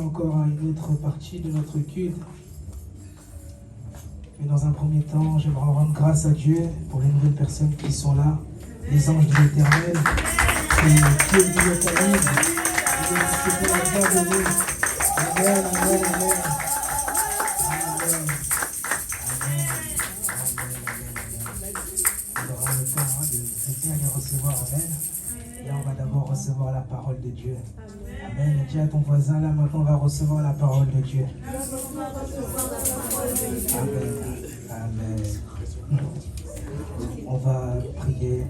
encore à une autre partie de notre culte. Mais dans un premier temps, j'aimerais rendre grâce à Dieu pour les nouvelles personnes qui sont là, les anges de l'Éternel, qui nous localisent, qui pour la bienvenue. Amen, amen, amen. On aura le temps de bien les recevoir, amen. Là, on va d'abord recevoir la parole de Dieu. Amen. Dis à ton voisin, là, maintenant, on va recevoir la parole de Dieu. Amen. Amen. On va prier.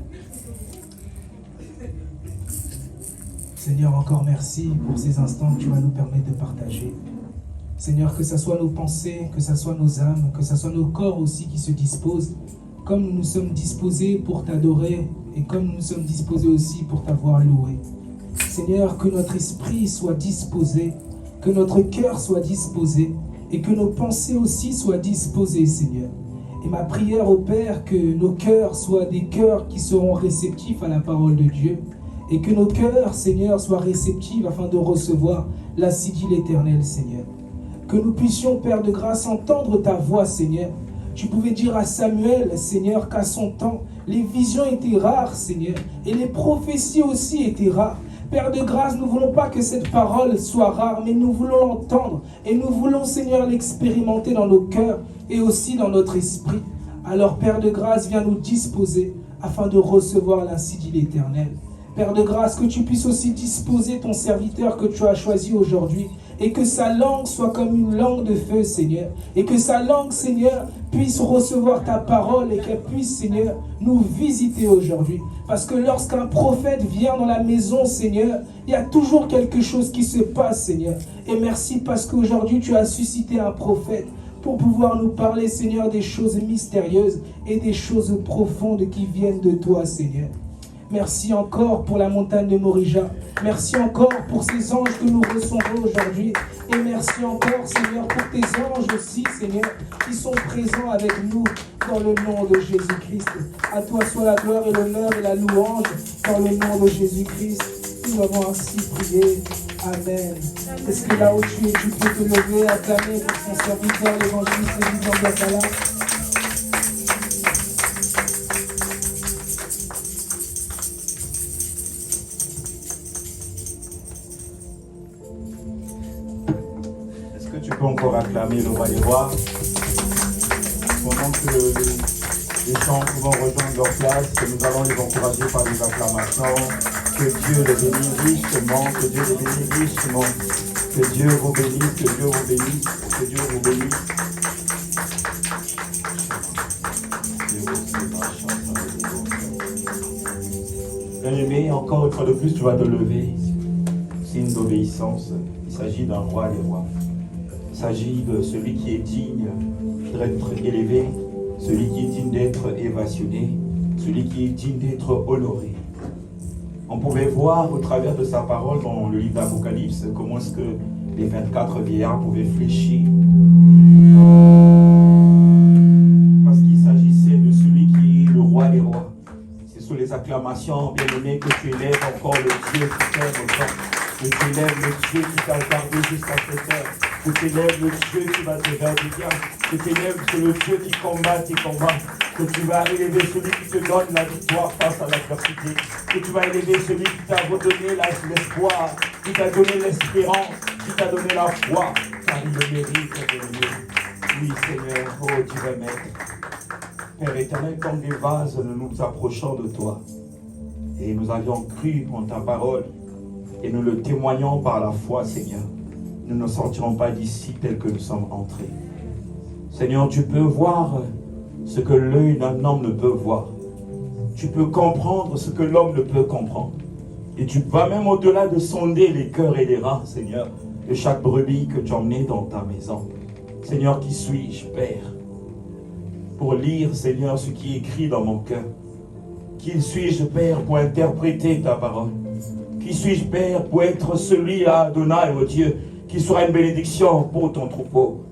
Seigneur, encore merci pour ces instants que tu vas nous permettre de partager. Seigneur, que ce soit nos pensées, que ce soit nos âmes, que ce soit nos corps aussi qui se disposent, comme nous sommes disposés pour t'adorer et comme nous sommes disposés aussi pour t'avoir loué. Seigneur, que notre esprit soit disposé, que notre cœur soit disposé et que nos pensées aussi soient disposées, Seigneur. Et ma prière au Père, que nos cœurs soient des cœurs qui seront réceptifs à la parole de Dieu et que nos cœurs, Seigneur, soient réceptifs afin de recevoir la sigille éternelle, Seigneur. Que nous puissions, Père de grâce, entendre ta voix, Seigneur. Tu pouvais dire à Samuel, Seigneur, qu'à son temps, les visions étaient rares, Seigneur, et les prophéties aussi étaient rares. Père de grâce, nous ne voulons pas que cette parole soit rare, mais nous voulons l'entendre et nous voulons, Seigneur, l'expérimenter dans nos cœurs et aussi dans notre esprit. Alors, Père de grâce, viens nous disposer afin de recevoir la sigille éternelle. Père de grâce, que tu puisses aussi disposer ton serviteur que tu as choisi aujourd'hui et que sa langue soit comme une langue de feu, Seigneur. Et que sa langue, Seigneur, puisse recevoir ta parole et qu'elle puisse, Seigneur, nous visiter aujourd'hui. Parce que lorsqu'un prophète vient dans la maison, Seigneur, il y a toujours quelque chose qui se passe, Seigneur. Et merci parce qu'aujourd'hui, tu as suscité un prophète pour pouvoir nous parler, Seigneur, des choses mystérieuses et des choses profondes qui viennent de toi, Seigneur. Merci encore pour la montagne de Morija. Merci encore pour ces anges que nous recevons aujourd'hui. Et merci encore, Seigneur, pour tes anges aussi, Seigneur, qui sont présents avec nous dans le nom de Jésus-Christ. À toi soit la gloire et l'honneur et la louange dans le nom de Jésus-Christ. Nous avons ainsi prié. Amen. Est-ce que là où tu es, tu peux te lever, acclamer pour son serviteur, l'évangéliste Élie Gatala? Tu peux encore acclamer le roi des rois. Pendant que les chants vont rejoindre leur place, que nous allons les encourager par des acclamations. Que Dieu les bénisse richement, que Dieu les bénisse richement. Que Dieu vous bénisse, que Dieu vous bénisse, que Dieu vous bénisse. Bien-aimé, encore une fois de plus, tu vas te lever. Signe d'obéissance. Il s'agit d'un roi des rois. Il s'agit de celui qui est digne d'être élevé, celui qui est digne d'être évasionné, celui qui est digne d'être honoré. On pouvait voir au travers de sa parole dans le livre d'Apocalypse comment est-ce que les 24 vieillards pouvaient fléchir. Parce qu'il s'agissait de celui qui est le roi des rois. C'est sous les acclamations, bien-aimé, que tu élèves encore le Dieu qui t'aime autant. Que tu élèves le Dieu qui t'a gardé jusqu'à cette heure. Que tu élèves le Dieu qui va te faire du bien. Que tu élèves le Dieu qui combat tes combats. Que tu vas élever celui qui te donne la victoire face à l'adversité. Que tu vas élever celui qui t'a redonné l'espoir, qui t'a donné l'espérance, qui t'a donné la foi. Car il le mérite de l'élever. Oui, Seigneur, oh Dieu maître. Père éternel, comme des vases, nous nous approchons de toi. Et nous avions cru en ta parole. Et nous le témoignons par la foi, Seigneur. Nous ne sortirons pas d'ici tel que nous sommes entrés. Seigneur, tu peux voir ce que l'œil d'un homme ne peut voir. Tu peux comprendre ce que l'homme ne peut comprendre. Et tu vas même au-delà de sonder les cœurs et les reins, Seigneur, de chaque brebis que tu as emmené dans ta maison. Seigneur, qui suis-je, Père, pour lire, Seigneur, ce qui est écrit dans mon cœur? Qui suis-je, Père, pour interpréter ta parole? Qui suis-je, Père, pour être celui-là, Adonai, oh Dieu, qui sera une bénédiction pour ton troupeau?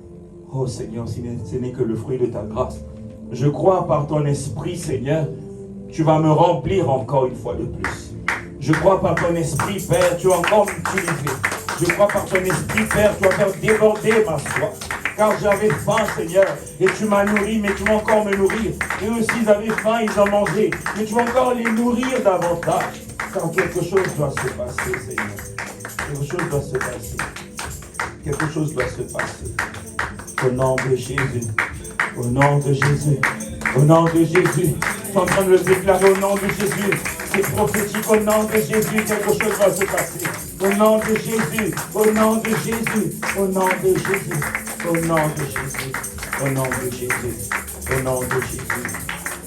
Oh Seigneur, ce n'est que le fruit de ta grâce. Je crois par ton esprit, Seigneur, tu vas me remplir encore une fois de plus. Je crois par ton esprit, Père, tu vas encore m'utiliser. Je crois par ton esprit, Père, tu vas faire déborder ma soif. Car j'avais faim, Seigneur, et tu m'as nourri, mais tu vas encore me nourrir. Eux aussi, ils avaient faim, ils ont mangé, mais tu vas encore les nourrir davantage. Car quelque chose doit se passer, Seigneur. Quelque chose doit se passer. Quelque chose doit se passer. Au nom de Jésus. Au nom de Jésus. Au nom de Jésus. Tu es en train de le déclarer au nom de Jésus. C'est prophétique au nom de Jésus. Quelque chose va se passer. Au nom de Jésus. Au nom de Jésus. Au nom de Jésus. Au nom de Jésus. Au nom de Jésus. Au nom de Jésus.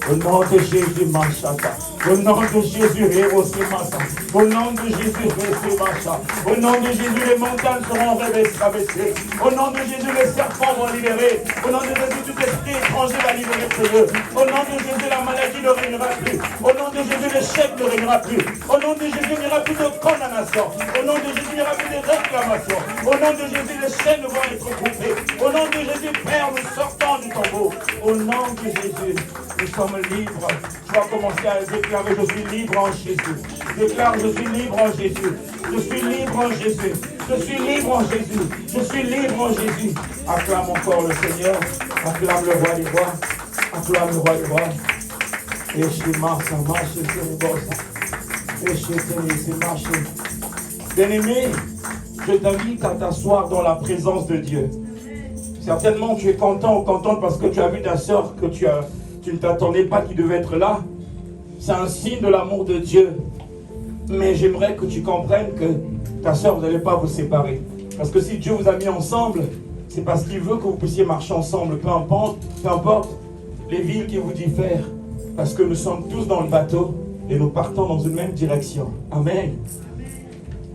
Au nom de Jésus, Machata. Au nom de Jésus, Hérosémasa. Au nom de Jésus, Hérosémasa. Au nom de Jésus, les montagnes seront rabaissées. Au nom de Jésus, les serpents vont libérer. Au nom de Jésus, tout esprit étranger va libérer chez eux. Au nom de Jésus, la maladie ne régnera plus. Au nom de Jésus, l'échec ne régnera plus. Au nom de Jésus, il n'y aura plus de condamnation. Au nom de Jésus, il n'y aura plus de réclamation. Au nom de Jésus, les chaînes vont être coupées. Au nom de Jésus, Père, nous sortons du tombeau. Au nom de Jésus, nous sommes libres. Tu vas commencer à déclarer, je suis libre en Jésus. Déclare, je suis libre en Jésus. Je suis libre en Jésus. Je suis libre en Jésus. Je suis libre en Jésus. Acclame encore le Seigneur. Acclame le roi des rois. Acclame le roi des rois. Et chez Marsa, marche, c'est bon. Et chez c'est marche. Bien-aimé, je t'invite à t'asseoir dans la présence de Dieu. Certainement, tu es content ou contente parce que tu as vu ta soeur que tu ne t'attendais pas qu'il devait être là. C'est un signe de l'amour de Dieu. Mais j'aimerais que tu comprennes que ta soeur, vous n'allez pas vous séparer. Parce que si Dieu vous a mis ensemble, c'est parce qu'il veut que vous puissiez marcher ensemble. Peu importe les villes qui vous diffèrent. Parce que nous sommes tous dans le bateau et nous partons dans une même direction. Amen.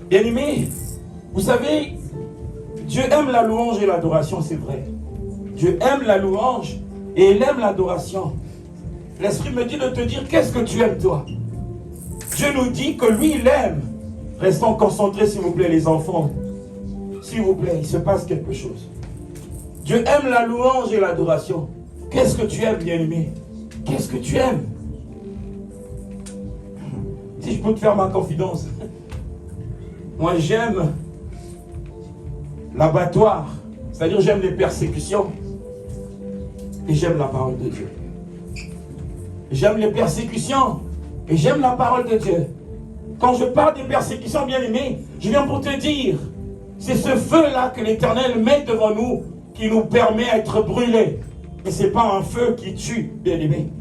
Bien-aimés, vous savez, Dieu aime la louange et l'adoration, c'est vrai. Dieu aime la louange et il aime l'adoration. L'Esprit me dit de te dire, qu'est-ce que tu aimes toi? Dieu nous dit que lui, il aime. Restons concentrés, s'il vous plaît, les enfants. S'il vous plaît, il se passe quelque chose. Dieu aime la louange et l'adoration. Qu'est-ce que tu aimes, bien-aimé? Qu'est-ce que tu aimes? Si je peux te faire ma confidence. Moi, j'aime l'abattoir. C'est-à-dire, j'aime les persécutions. Et j'aime la parole de Dieu. J'aime les persécutions. Et j'aime la parole de Dieu. Quand je parle des persécutions, bien-aimés, je viens pour te dire, c'est ce feu-là que l'Éternel met devant nous, qui nous permet d'être brûlés. Et ce n'est pas un feu qui tue, bien-aimé.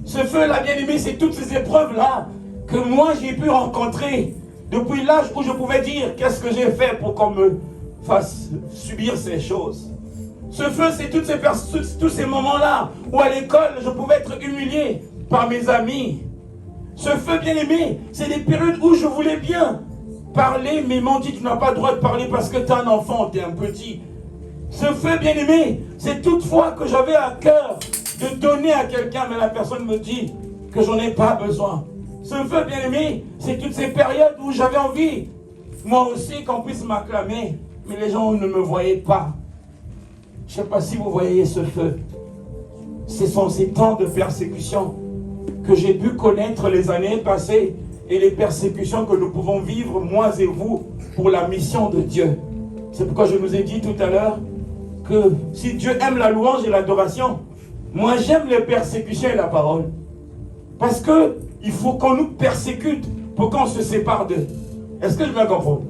Ce feu-là, bien-aimé, c'est toutes ces épreuves-là que moi j'ai pu rencontrer depuis l'âge où je pouvais dire qu'est-ce que j'ai fait pour qu'on me fasse subir ces choses. Ce feu, c'est tous ces moments-là où à l'école, je pouvais être humilié par mes amis. Ce feu, bien-aimé, c'est des périodes où je voulais bien parler, mais m'ont dit que tu n'as pas le droit de parler parce que tu es un enfant, tu es un petit. Ce feu, bien-aimé, c'est toutefois que j'avais à cœur de donner à quelqu'un, mais la personne me dit que j'en ai pas besoin. Ce feu, bien-aimé, c'est toutes ces périodes où j'avais envie, moi aussi, qu'on puisse m'acclamer, mais les gens ne me voyaient pas. Je ne sais pas si vous voyez ce feu. Ce sont ces temps de persécution que j'ai pu connaître les années passées et les persécutions que nous pouvons vivre, moi et vous, pour la mission de Dieu. C'est pourquoi je vous ai dit tout à l'heure que si Dieu aime la louange et l'adoration, moi j'aime les persécutions et la parole. Parce que il faut qu'on nous persécute pour qu'on se sépare d'eux. Est-ce que je vais comprendre?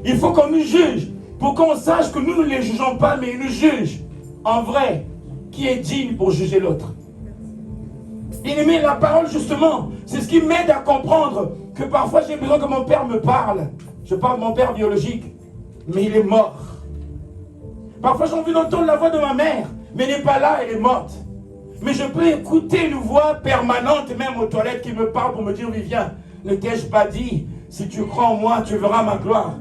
Il faut qu'on nous juge pour qu'on sache que nous ne les jugeons pas, mais ils nous jugent en vrai, qui est digne pour juger l'autre. Bien-aimé, la parole justement, c'est ce qui m'aide à comprendre que parfois j'ai besoin que mon père me parle. Je parle de mon père biologique, mais il est mort. Parfois j'ai envie d'entendre la voix de ma mère, mais elle n'est pas là, elle est morte. Mais je peux écouter une voix permanente, même aux toilettes, qui me parle pour me dire, Vivien, ne t'ai-je pas dit, si tu crois en moi, tu verras ma gloire.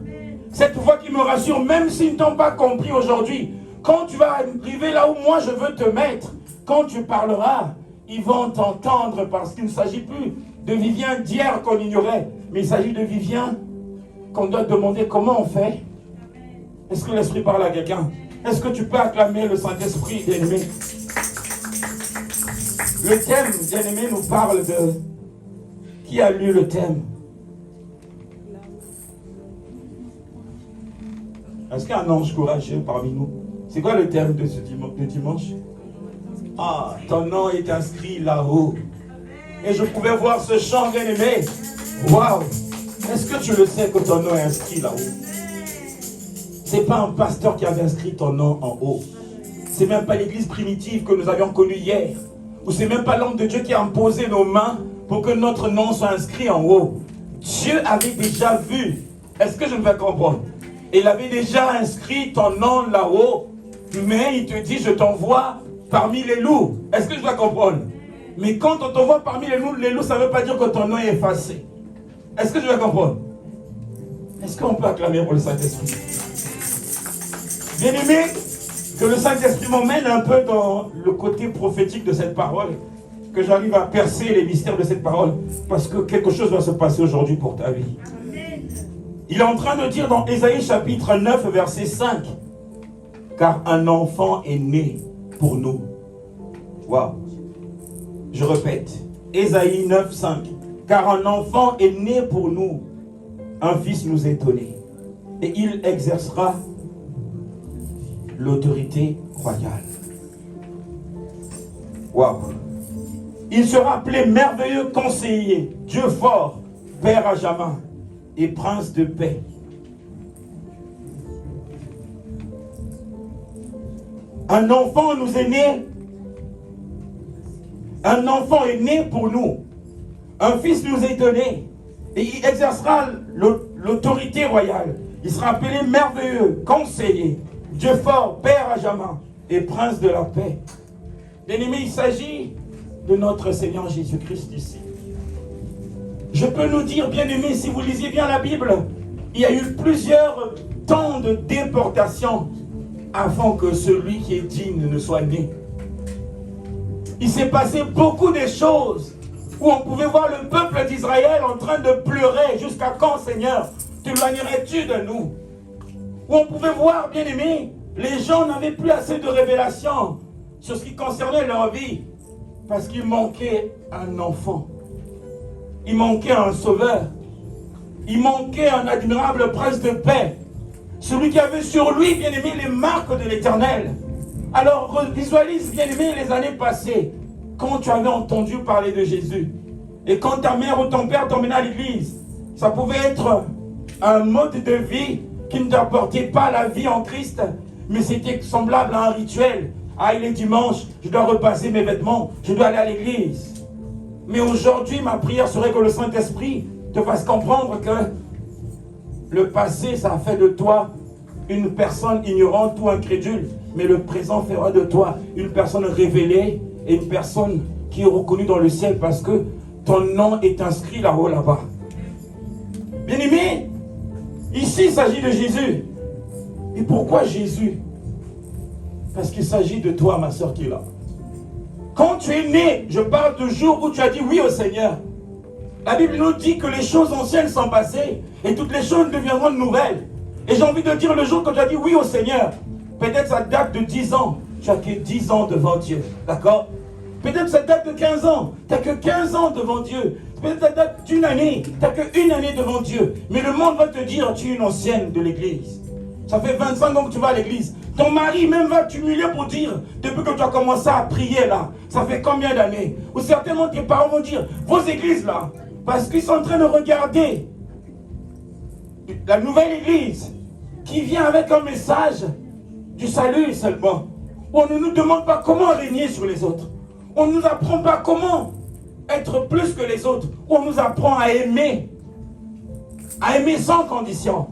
Cette voix qui me rassure, même s'ils ne t'ont pas compris aujourd'hui, quand tu vas arriver là où moi je veux te mettre, quand tu parleras, ils vont t'entendre parce qu'il ne s'agit plus de Vivien d'hier qu'on ignorait, mais il s'agit de Vivien qu'on doit demander comment on fait. Est-ce que l'Esprit parle à quelqu'un? Est-ce que tu peux acclamer le Saint-Esprit, bien-aimé? Le thème, bien-aimé, nous parle de... Qui a lu le thème? Est-ce qu'il y a un ange courageux parmi nous? C'est quoi le terme de ce dimanche? Ah, ton nom est inscrit là-haut. Et je pouvais voir ce chant bien-aimé. Waouh! Est-ce que tu le sais que ton nom est inscrit là-haut? C'est pas un pasteur qui avait inscrit ton nom en haut. C'est même pas l'église primitive que nous avions connue hier. Ou c'est même pas l'homme de Dieu qui a imposé nos mains pour que notre nom soit inscrit en haut. Dieu avait déjà vu. Est-ce que je me fais comprendre? Il avait déjà inscrit ton nom là-haut. Mais il te dit, je t'envoie parmi les loups. Est-ce que je dois comprendre? Mais quand on t'envoie parmi les loups, ça ne veut pas dire que ton nom est effacé. Est-ce que je dois comprendre? Est-ce qu'on peut acclamer pour le Saint-Esprit? Bien-aimé, que le Saint-Esprit m'emmène un peu dans le côté prophétique de cette parole, que j'arrive à percer les mystères de cette parole, parce que quelque chose va se passer aujourd'hui pour ta vie. Il est en train de dire dans Ésaïe chapitre 9, verset 5, car un enfant est né pour nous. Waouh! Je répète, Ésaïe 9, 5, car un enfant est né pour nous, un fils nous est donné, et il exercera l'autorité royale. Waouh! Il sera appelé merveilleux conseiller, Dieu fort, Père à jamais et prince de paix. Un enfant nous est né. Un enfant est né pour nous. Un fils nous est donné. Et il exercera l'autorité royale. Il sera appelé merveilleux, conseiller, Dieu fort, Père à jamais et prince de la paix. Bien-aimé, il s'agit de notre Seigneur Jésus-Christ ici. Je peux nous dire, bien-aimé, si vous lisez bien la Bible, il y a eu plusieurs temps de déportation avant que celui qui est digne ne soit né. Il s'est passé beaucoup de choses où on pouvait voir le peuple d'Israël en train de pleurer. Jusqu'à quand, Seigneur, t'éloignerais-tu de nous? Où on pouvait voir, bien-aimé, les gens n'avaient plus assez de révélations sur ce qui concernait leur vie parce qu'il manquait un enfant. Il manquait un sauveur. Il manquait un admirable prince de paix. Celui qui avait sur lui, bien-aimé, les marques de l'Éternel. Alors, visualise, bien-aimé, les années passées, quand tu avais entendu parler de Jésus. Et quand ta mère ou ton père t'emmenait à l'église, ça pouvait être un mode de vie qui ne t'apportait pas la vie en Christ, mais c'était semblable à un rituel. Ah, il est dimanche, je dois repasser mes vêtements, je dois aller à l'église. Mais aujourd'hui, ma prière serait que le Saint-Esprit te fasse comprendre que le passé, ça a fait de toi une personne ignorante ou incrédule, mais le présent fera de toi une personne révélée et une personne qui est reconnue dans le ciel parce que ton nom est inscrit là-haut, là-bas. Bien-aimé, ici il s'agit de Jésus. Et pourquoi Jésus? Parce qu'il s'agit de toi, ma soeur qui est là. Quand tu es né, je parle du jour où tu as dit oui au Seigneur. La Bible nous dit que les choses anciennes sont passées et toutes les choses deviendront nouvelles. Et j'ai envie de dire le jour que tu as dit oui au Seigneur, peut-être ça date de 10 ans. Tu n'as que 10 ans devant Dieu. D'accord? Peut-être ça date de 15 ans. Tu n'as que 15 ans devant Dieu. Peut-être ça date d'une année. Tu n'as qu'une année devant Dieu. Mais le monde va te dire, tu es une ancienne de l'église. Ça fait 25 ans que tu vas à l'église. Ton mari même va t'humilier pour dire, depuis que tu as commencé à prier là, ça fait combien d'années? Ou certainement tes parents vont dire, vos églises là, parce qu'ils sont en train de regarder la nouvelle église qui vient avec un message du salut seulement. Où on ne nous demande pas comment régner sur les autres. On ne nous apprend pas comment être plus que les autres. Où on nous apprend à aimer sans condition,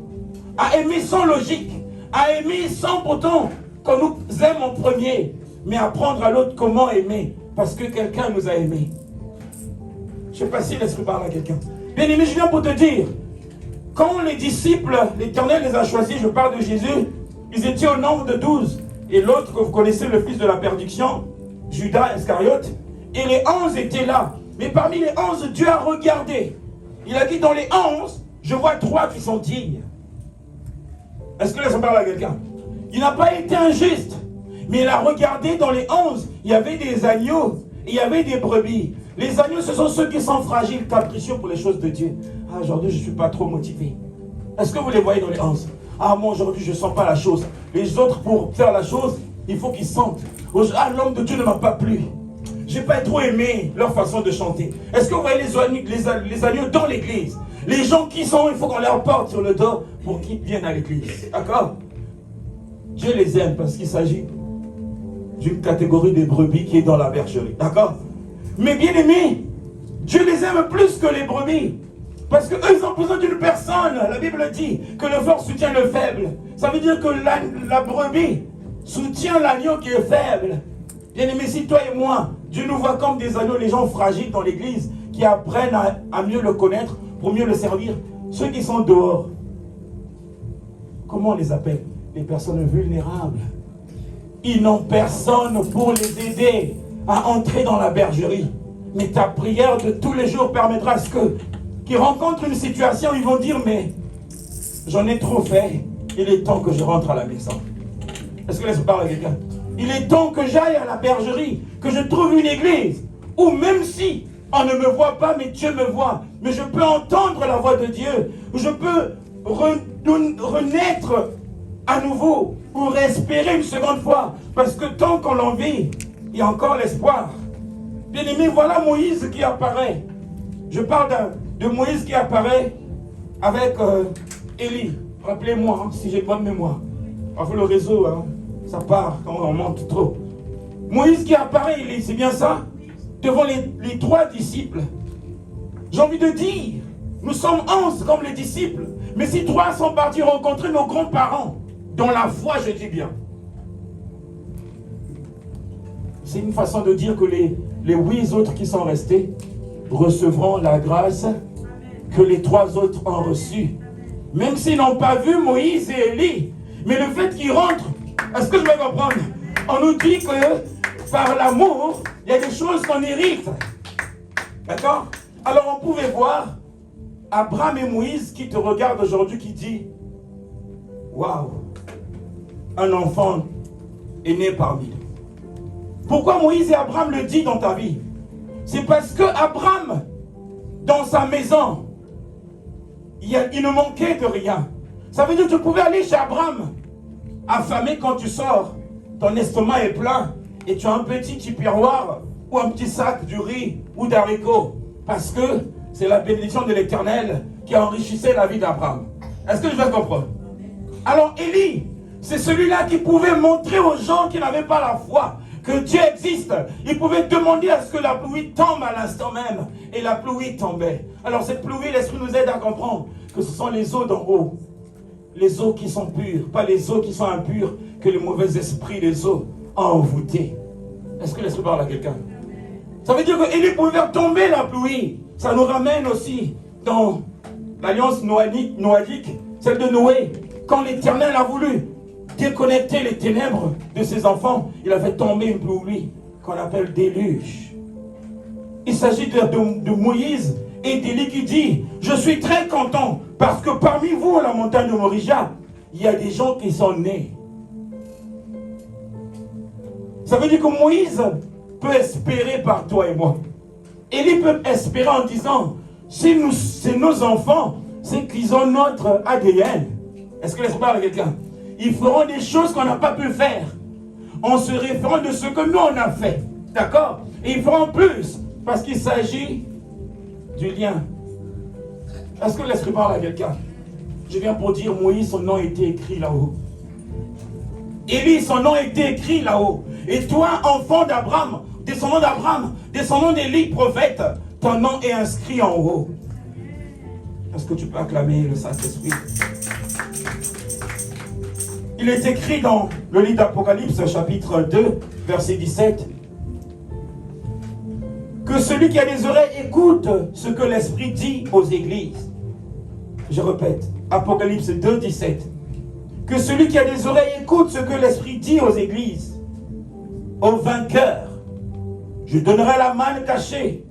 à aimer sans logique, à aimer sans pourtant qu'on nous aime en premier, mais apprendre à l'autre comment aimer, parce que quelqu'un nous a aimés. Je ne sais pas si l'Esprit parle à quelqu'un. Bien aimé, je viens pour te dire, quand les disciples, l'Éternel les a choisis, je parle de Jésus, ils étaient au nombre de 12. Et l'autre que vous connaissez, le fils de la perdition, Judas Iscariote, et les 11 étaient là. Mais parmi les 11, Dieu a regardé. Il a dit, dans les 11, je vois 3 qui sont dignes. Est-ce que là, ça parle à quelqu'un? Il n'a pas été injuste, mais il a regardé dans les 11, il y avait des agneaux, et il y avait des brebis. Les agneaux, ce sont ceux qui sont fragiles, capricieux pour les choses de Dieu. Ah, aujourd'hui, je ne suis pas trop motivé. Est-ce que vous les voyez dans les 11? Ah, moi aujourd'hui je ne sens pas la chose. Les autres, pour faire la chose, il faut qu'ils sentent. Ah, l'homme de Dieu ne m'a pas plu. Je n'ai pas trop aimé leur façon de chanter. Est-ce que vous voyez les agneaux dans l'église? Les gens qui sont, il faut qu'on leur porte sur le dos pour qu'ils viennent à l'église. D'accord? Dieu les aime parce qu'il s'agit d'une catégorie de brebis qui est dans la bergerie. D'accord? Mais bien aimés, Dieu les aime plus que les brebis. Parce qu'eux, ils ont besoin d'une personne. La Bible dit que le fort soutient le faible. Ça veut dire que la brebis soutient l'agneau qui est faible. Bien aimé, si toi et moi, Dieu nous voit comme des agneaux, les gens fragiles dans l'église, qui apprennent à mieux le connaître, pour mieux le servir. Ceux qui sont dehors, comment on les appelle? Les personnes vulnérables. Ils n'ont personne pour les aider à entrer dans la bergerie. Mais ta prière de tous les jours permettra à ce qu'ils rencontrent une situation où ils vont dire, mais j'en ai trop fait, il est temps que je rentre à la maison. Est-ce que laisse-moi parler à quelqu'un? Il est temps que j'aille à la bergerie, que je trouve une église, où même si on ne me voit pas, mais Dieu me voit, mais je peux entendre la voix de Dieu, où je peux renaître à nouveau, ou respirer une seconde fois, parce que tant qu'on l'en vit, il y a encore l'espoir. Bien aimé, voilà Moïse qui apparaît. Je parle de Moïse qui apparaît avec Élie. Rappelez-moi, si j'ai bonne mémoire. Enfin, le réseau, ça part quand on monte trop. Moïse qui apparaît, Élie, c'est bien ça? Devant les 3 disciples. J'ai envie de dire, nous sommes 11 comme les disciples. Mais si 3 sont partis rencontrer nos grands-parents, dans la foi, je dis bien. C'est une façon de dire que les 8 autres qui sont restés recevront la grâce que les 3 autres ont reçue. Même s'ils n'ont pas vu Moïse et Élie. Mais le fait qu'ils rentrent, est-ce que je vais comprendre? On nous dit que par l'amour, il y a des choses qu'on hérite. D'accord? Alors on pouvait voir Abraham et Moïse qui te regardent aujourd'hui, qui dit, waouh, un enfant est né parmi nous. Pourquoi Moïse et Abraham le disent dans ta vie? C'est parce que Abraham, dans sa maison, il ne manquait de rien. Ça veut dire que tu pouvais aller chez Abraham, affamé quand tu sors, ton estomac est plein, et tu as un petit tiroir ou un petit sac de riz ou d'haricots, parce que c'est la bénédiction de l'Éternel qui enrichissait la vie d'Abraham. Est-ce que je vais comprendre? Alors Élie, c'est celui-là qui pouvait montrer aux gens qui n'avaient pas la foi que Dieu existe. Il pouvait demander à ce que la pluie tombe à l'instant même. Et la pluie tombait. Alors cette pluie, l'Esprit nous aide à comprendre que ce sont les eaux d'en haut. Les eaux qui sont pures, pas les eaux qui sont impures, que le mauvais esprit des eaux a envoûtées. Est-ce que l'Esprit parle à quelqu'un? Ça veut dire que Élie pouvait faire tomber la pluie. Ça nous ramène aussi dans l'alliance noadique, celle de Noé. Quand l'Éternel a voulu déconnecter les ténèbres de ses enfants, il a fait tomber une pluie qu'on appelle déluge. Il s'agit de Moïse et d'Élie qui dit, je suis très content parce que parmi vous, à la montagne de Morija, il y a des gens qui sont nés. Ça veut dire que Moïse peut espérer par toi et moi. Élie peut espérer en disant, si c'est nos enfants, c'est qu'ils ont notre ADN. Est-ce que laisse parler à quelqu'un? Ils feront des choses qu'on n'a pas pu faire en se référant de ce que nous on a fait. D'accord? Et ils feront plus parce qu'il s'agit du lien. Est-ce que l'Esprit parle à quelqu'un? Je viens pour dire, Moïse, son nom était écrit là-haut. Élie, son nom était écrit là-haut. Et toi, enfant d'Abraham, descendant d'Élie, prophète, ton nom est inscrit en haut. Est-ce que tu peux acclamer le Saint-Esprit? Il est écrit dans le livre d'Apocalypse, chapitre 2, verset 17, que celui qui a des oreilles écoute ce que l'Esprit dit aux églises. Je répète, Apocalypse 2, 17. Que celui qui a des oreilles écoute ce que l'Esprit dit aux églises. Au vainqueur, je donnerai la manne cachée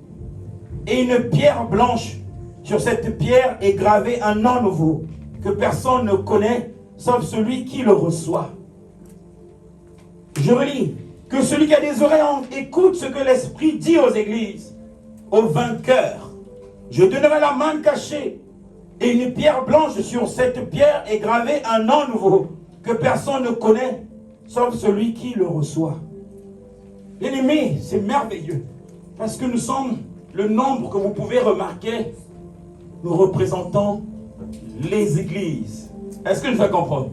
et une pierre blanche. Sur cette pierre est gravé un nom nouveau que personne ne connaît sauf celui qui le reçoit. Je relis. Que celui qui a des oreilles écoute ce que l'Esprit dit aux églises. Au vainqueur, je donnerai la manne cachée Et une pierre blanche, sur cette pierre est gravé un nom nouveau que personne ne connaît, sauf celui qui le reçoit. Bien-aimés, c'est merveilleux. Parce que nous sommes, le nombre que vous pouvez remarquer, nous représentons les églises. Est-ce que je fais comprendre?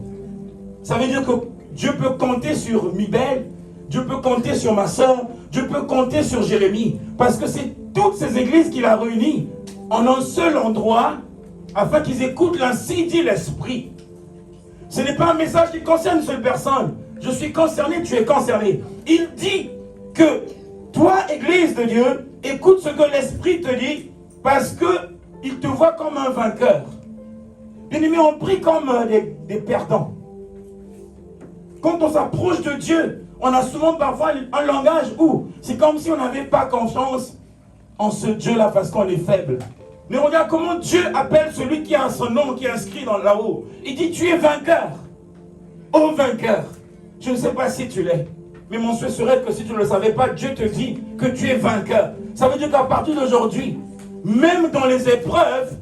Ça veut dire que Dieu peut compter sur Mibel, Dieu peut compter sur ma soeur, Dieu peut compter sur Jérémie. Parce que c'est toutes ces églises qu'il a réunies en un seul endroit, afin qu'ils écoutent l'ainsi dit l'Esprit. Ce n'est pas un message qui concerne une seule personne. Je suis concerné, tu es concerné. Il dit que toi, Église de Dieu, écoute ce que l'Esprit te dit, parce qu'il te voit comme un vainqueur. Bien-aimés, on prie comme des perdants. Quand on s'approche de Dieu, on a souvent parfois un langage où c'est comme si on n'avait pas confiance en ce Dieu-là parce qu'on est faible. Mais regarde comment Dieu appelle celui qui a son nom qui est inscrit dans là-haut. Il dit, tu es vainqueur. Oh vainqueur. Je ne sais pas si tu l'es. Mais mon souhait serait que si tu ne le savais pas, Dieu te dit que tu es vainqueur. Ça veut dire qu'à partir d'aujourd'hui, même dans les épreuves,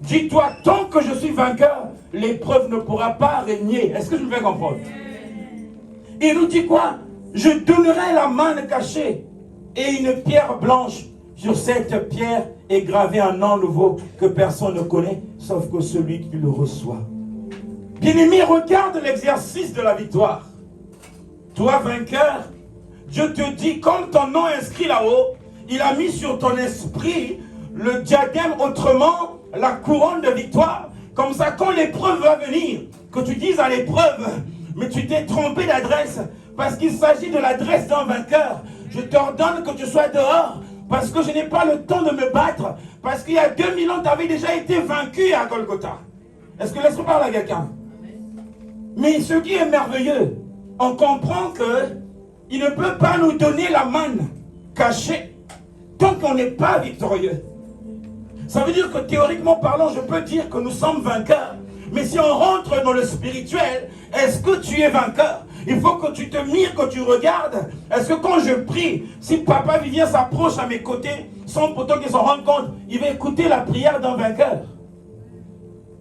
dis-toi, tant que je suis vainqueur, l'épreuve ne pourra pas régner. Est-ce que je me fais comprendre? Il nous dit quoi? Je donnerai la manne cachée et une pierre blanche. Sur cette pierre est gravé un nom nouveau que personne ne connaît, sauf que celui qui le reçoit. Bien-aimé, regarde l'exercice de la victoire. Toi, vainqueur, Dieu te dit, comme ton nom est inscrit là-haut, il a mis sur ton esprit le diadème, autrement la couronne de victoire. Comme ça, quand l'épreuve va venir, que tu dises à l'épreuve, mais tu t'es trompé d'adresse, parce qu'il s'agit de l'adresse d'un vainqueur. Je t'ordonne que tu sois dehors, parce que je n'ai pas le temps de me battre, parce qu'il y a 2000 ans, tu avais déjà été vaincu à Golgotha. Est-ce que laisse-moi parler à quelqu'un? Mais ce qui est merveilleux, on comprend qu'il ne peut pas nous donner la manne cachée tant qu'on n'est pas victorieux. Ça veut dire que théoriquement parlant, je peux dire que nous sommes vainqueurs. Mais si on rentre dans le spirituel, est-ce que tu es vainqueur? Il faut que tu te mires, que tu regardes. Est-ce que quand je prie, si Papa Vivien s'approche à mes côtés, sans pourtant qu'il s'en rende compte, il va écouter la prière d'un vainqueur?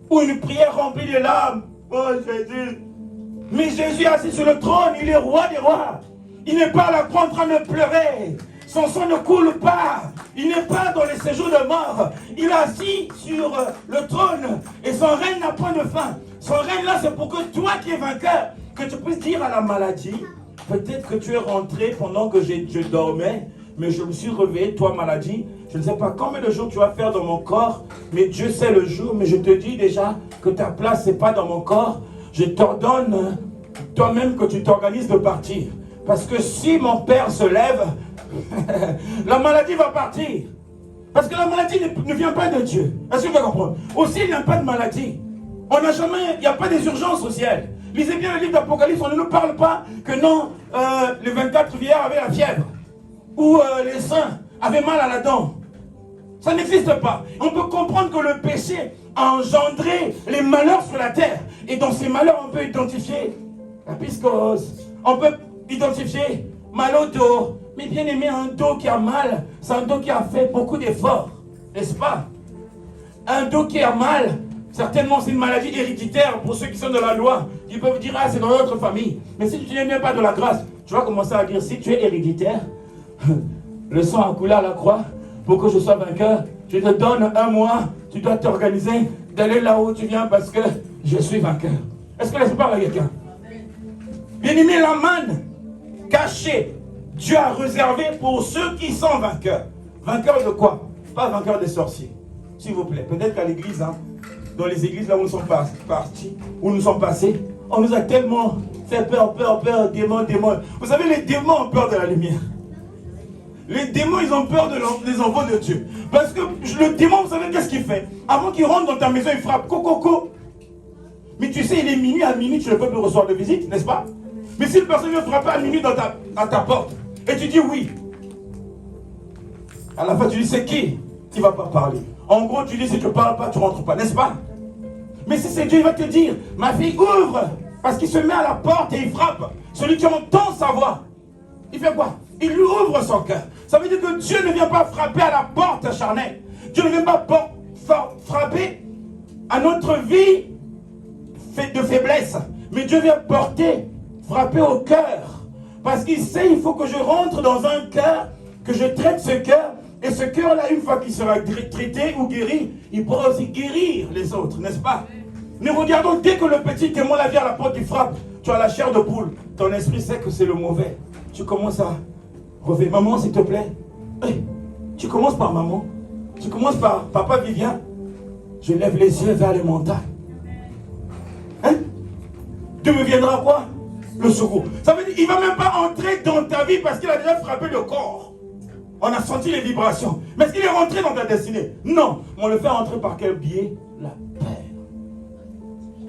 Ou une prière remplie de larmes? Oh Jésus! Mais Jésus est assis sur le trône, il est roi des rois. Il n'est pas à la croix en train de pleurer. Son sang ne coule pas. Il n'est pas dans les séjours de mort. Il est assis sur le trône. Et son règne n'a point de fin. Son règne là, c'est pour que toi qui es vainqueur, que tu puisses dire à la maladie, peut-être que tu es rentré pendant que je dormais, mais je me suis réveillé, toi maladie. Je ne sais pas combien de jours tu vas faire dans mon corps, mais Dieu sait le jour. Mais je te dis déjà que ta place, ce n'est pas dans mon corps. Je t'ordonne toi-même que tu t'organises de partir. Parce que si mon père se lève, la maladie va partir. Parce que la maladie ne vient pas de Dieu. Est-ce que vous comprenez? Aussi, il n'y a pas de maladie. On n'a jamais, il n'y a pas des urgences au ciel. Lisez bien le livre d'Apocalypse, on ne nous parle pas que non, les 24 vieillards avaient la fièvre. Ou les saints avaient mal à la dent. Ça n'existe pas. On peut comprendre que le péché a engendré les malheurs sur la terre. Et dans ces malheurs, on peut identifier la piscose. On peut identifier mal au dos. Mais bien aimé, un dos qui a mal, c'est un dos qui a fait beaucoup d'efforts. N'est-ce pas? Un dos qui a mal, certainement c'est une maladie héréditaire pour ceux qui sont de la loi. Ils peuvent dire, ah c'est dans notre famille. Mais si tu n'es même pas de la grâce, tu vas commencer à dire, si tu es héréditaire, le sang a coulé à la croix pour que je sois vainqueur. Je te donne un mois, tu dois t'organiser d'aller là où tu viens parce que je suis vainqueur. Est-ce que laisse parler à quelqu'un? Bien-aimé, la manne cachée, Dieu a réservé pour ceux qui sont vainqueurs. Vainqueurs de quoi? Pas vainqueurs des sorciers. S'il vous plaît. Peut-être qu'à l'église, hein, dans les églises là où nous sommes partis, où nous sommes passés, on nous a tellement fait peur, démons. Vous savez, les démons ont peur de la lumière. Les démons, ils ont peur des enfants de Dieu. Parce que le démon, vous savez qu'est-ce qu'il fait? Avant qu'il rentre dans ta maison, il frappe coco. Mais tu sais, il est minuit, à minuit, tu ne peux plus recevoir de visite, n'est-ce pas? Mais si une personne vient frapper à minuit à ta porte, et tu dis oui, à la fin tu dis c'est qui ne va pas parler. En gros, tu dis si tu ne parles pas, tu ne rentres pas, n'est-ce pas? Mais si c'est Dieu, il va te dire, ma fille, ouvre, parce qu'il se met à la porte et il frappe. Celui qui entend sa voix, il fait quoi? Il lui ouvre son cœur. Ça veut dire que Dieu ne vient pas frapper à la porte charnelle. Dieu ne vient pas frapper à notre vie de faiblesse. Mais Dieu vient porter, frapper au cœur. Parce qu'il sait, il faut que je rentre dans un cœur, que je traite ce cœur. Et ce cœur-là, une fois qu'il sera traité ou guéri, il pourra aussi guérir les autres, n'est-ce pas? Nous regardons, dès que le petit témoin la vient à la porte, il frappe, tu as la chair de poule. Ton esprit sait que c'est le mauvais. Tu commences à revenir. Maman, s'il te plaît. Hey, tu commences par maman. Tu commences par papa Vivien. Je lève les yeux vers les montagnes. Hein? Dieu me viendra quoi? Le secours. Ça veut dire qu'il ne va même pas entrer dans ta vie parce qu'il a déjà frappé le corps. On a senti les vibrations. Mais est-ce qu'il est rentré dans ta destinée? Non. On le fait entrer par quel biais? La peur.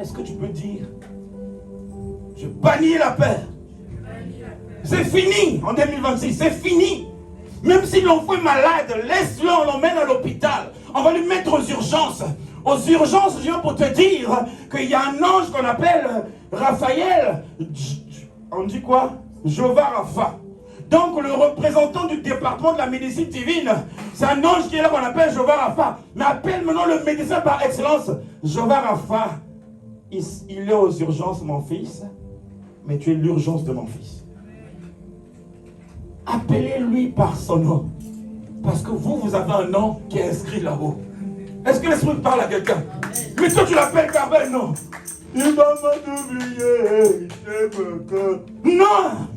Est-ce que tu peux dire, je bannis la peur? C'est fini en 2026, c'est fini. Même si l'enfant est malade, laisse-le, on l'emmène à l'hôpital. On va lui mettre aux urgences. Aux urgences, je viens pour te dire qu'il y a un ange qu'on appelle Raphaël. On dit quoi? Jéhovah Rapha. Donc le représentant du département de la médecine divine, c'est un ange qui est là qu'on appelle Jéhovah Rapha. Mais appelle maintenant le médecin par excellence, Jéhovah Rapha. Il est aux urgences, mon fils, mais tu es l'urgence de mon fils. Appelez-lui par son nom. Parce que vous avez un nom qui est inscrit là-haut. Est-ce que l'esprit parle à quelqu'un? Mais toi, tu l'appelles Carvel, non? Il va m'oublier, non!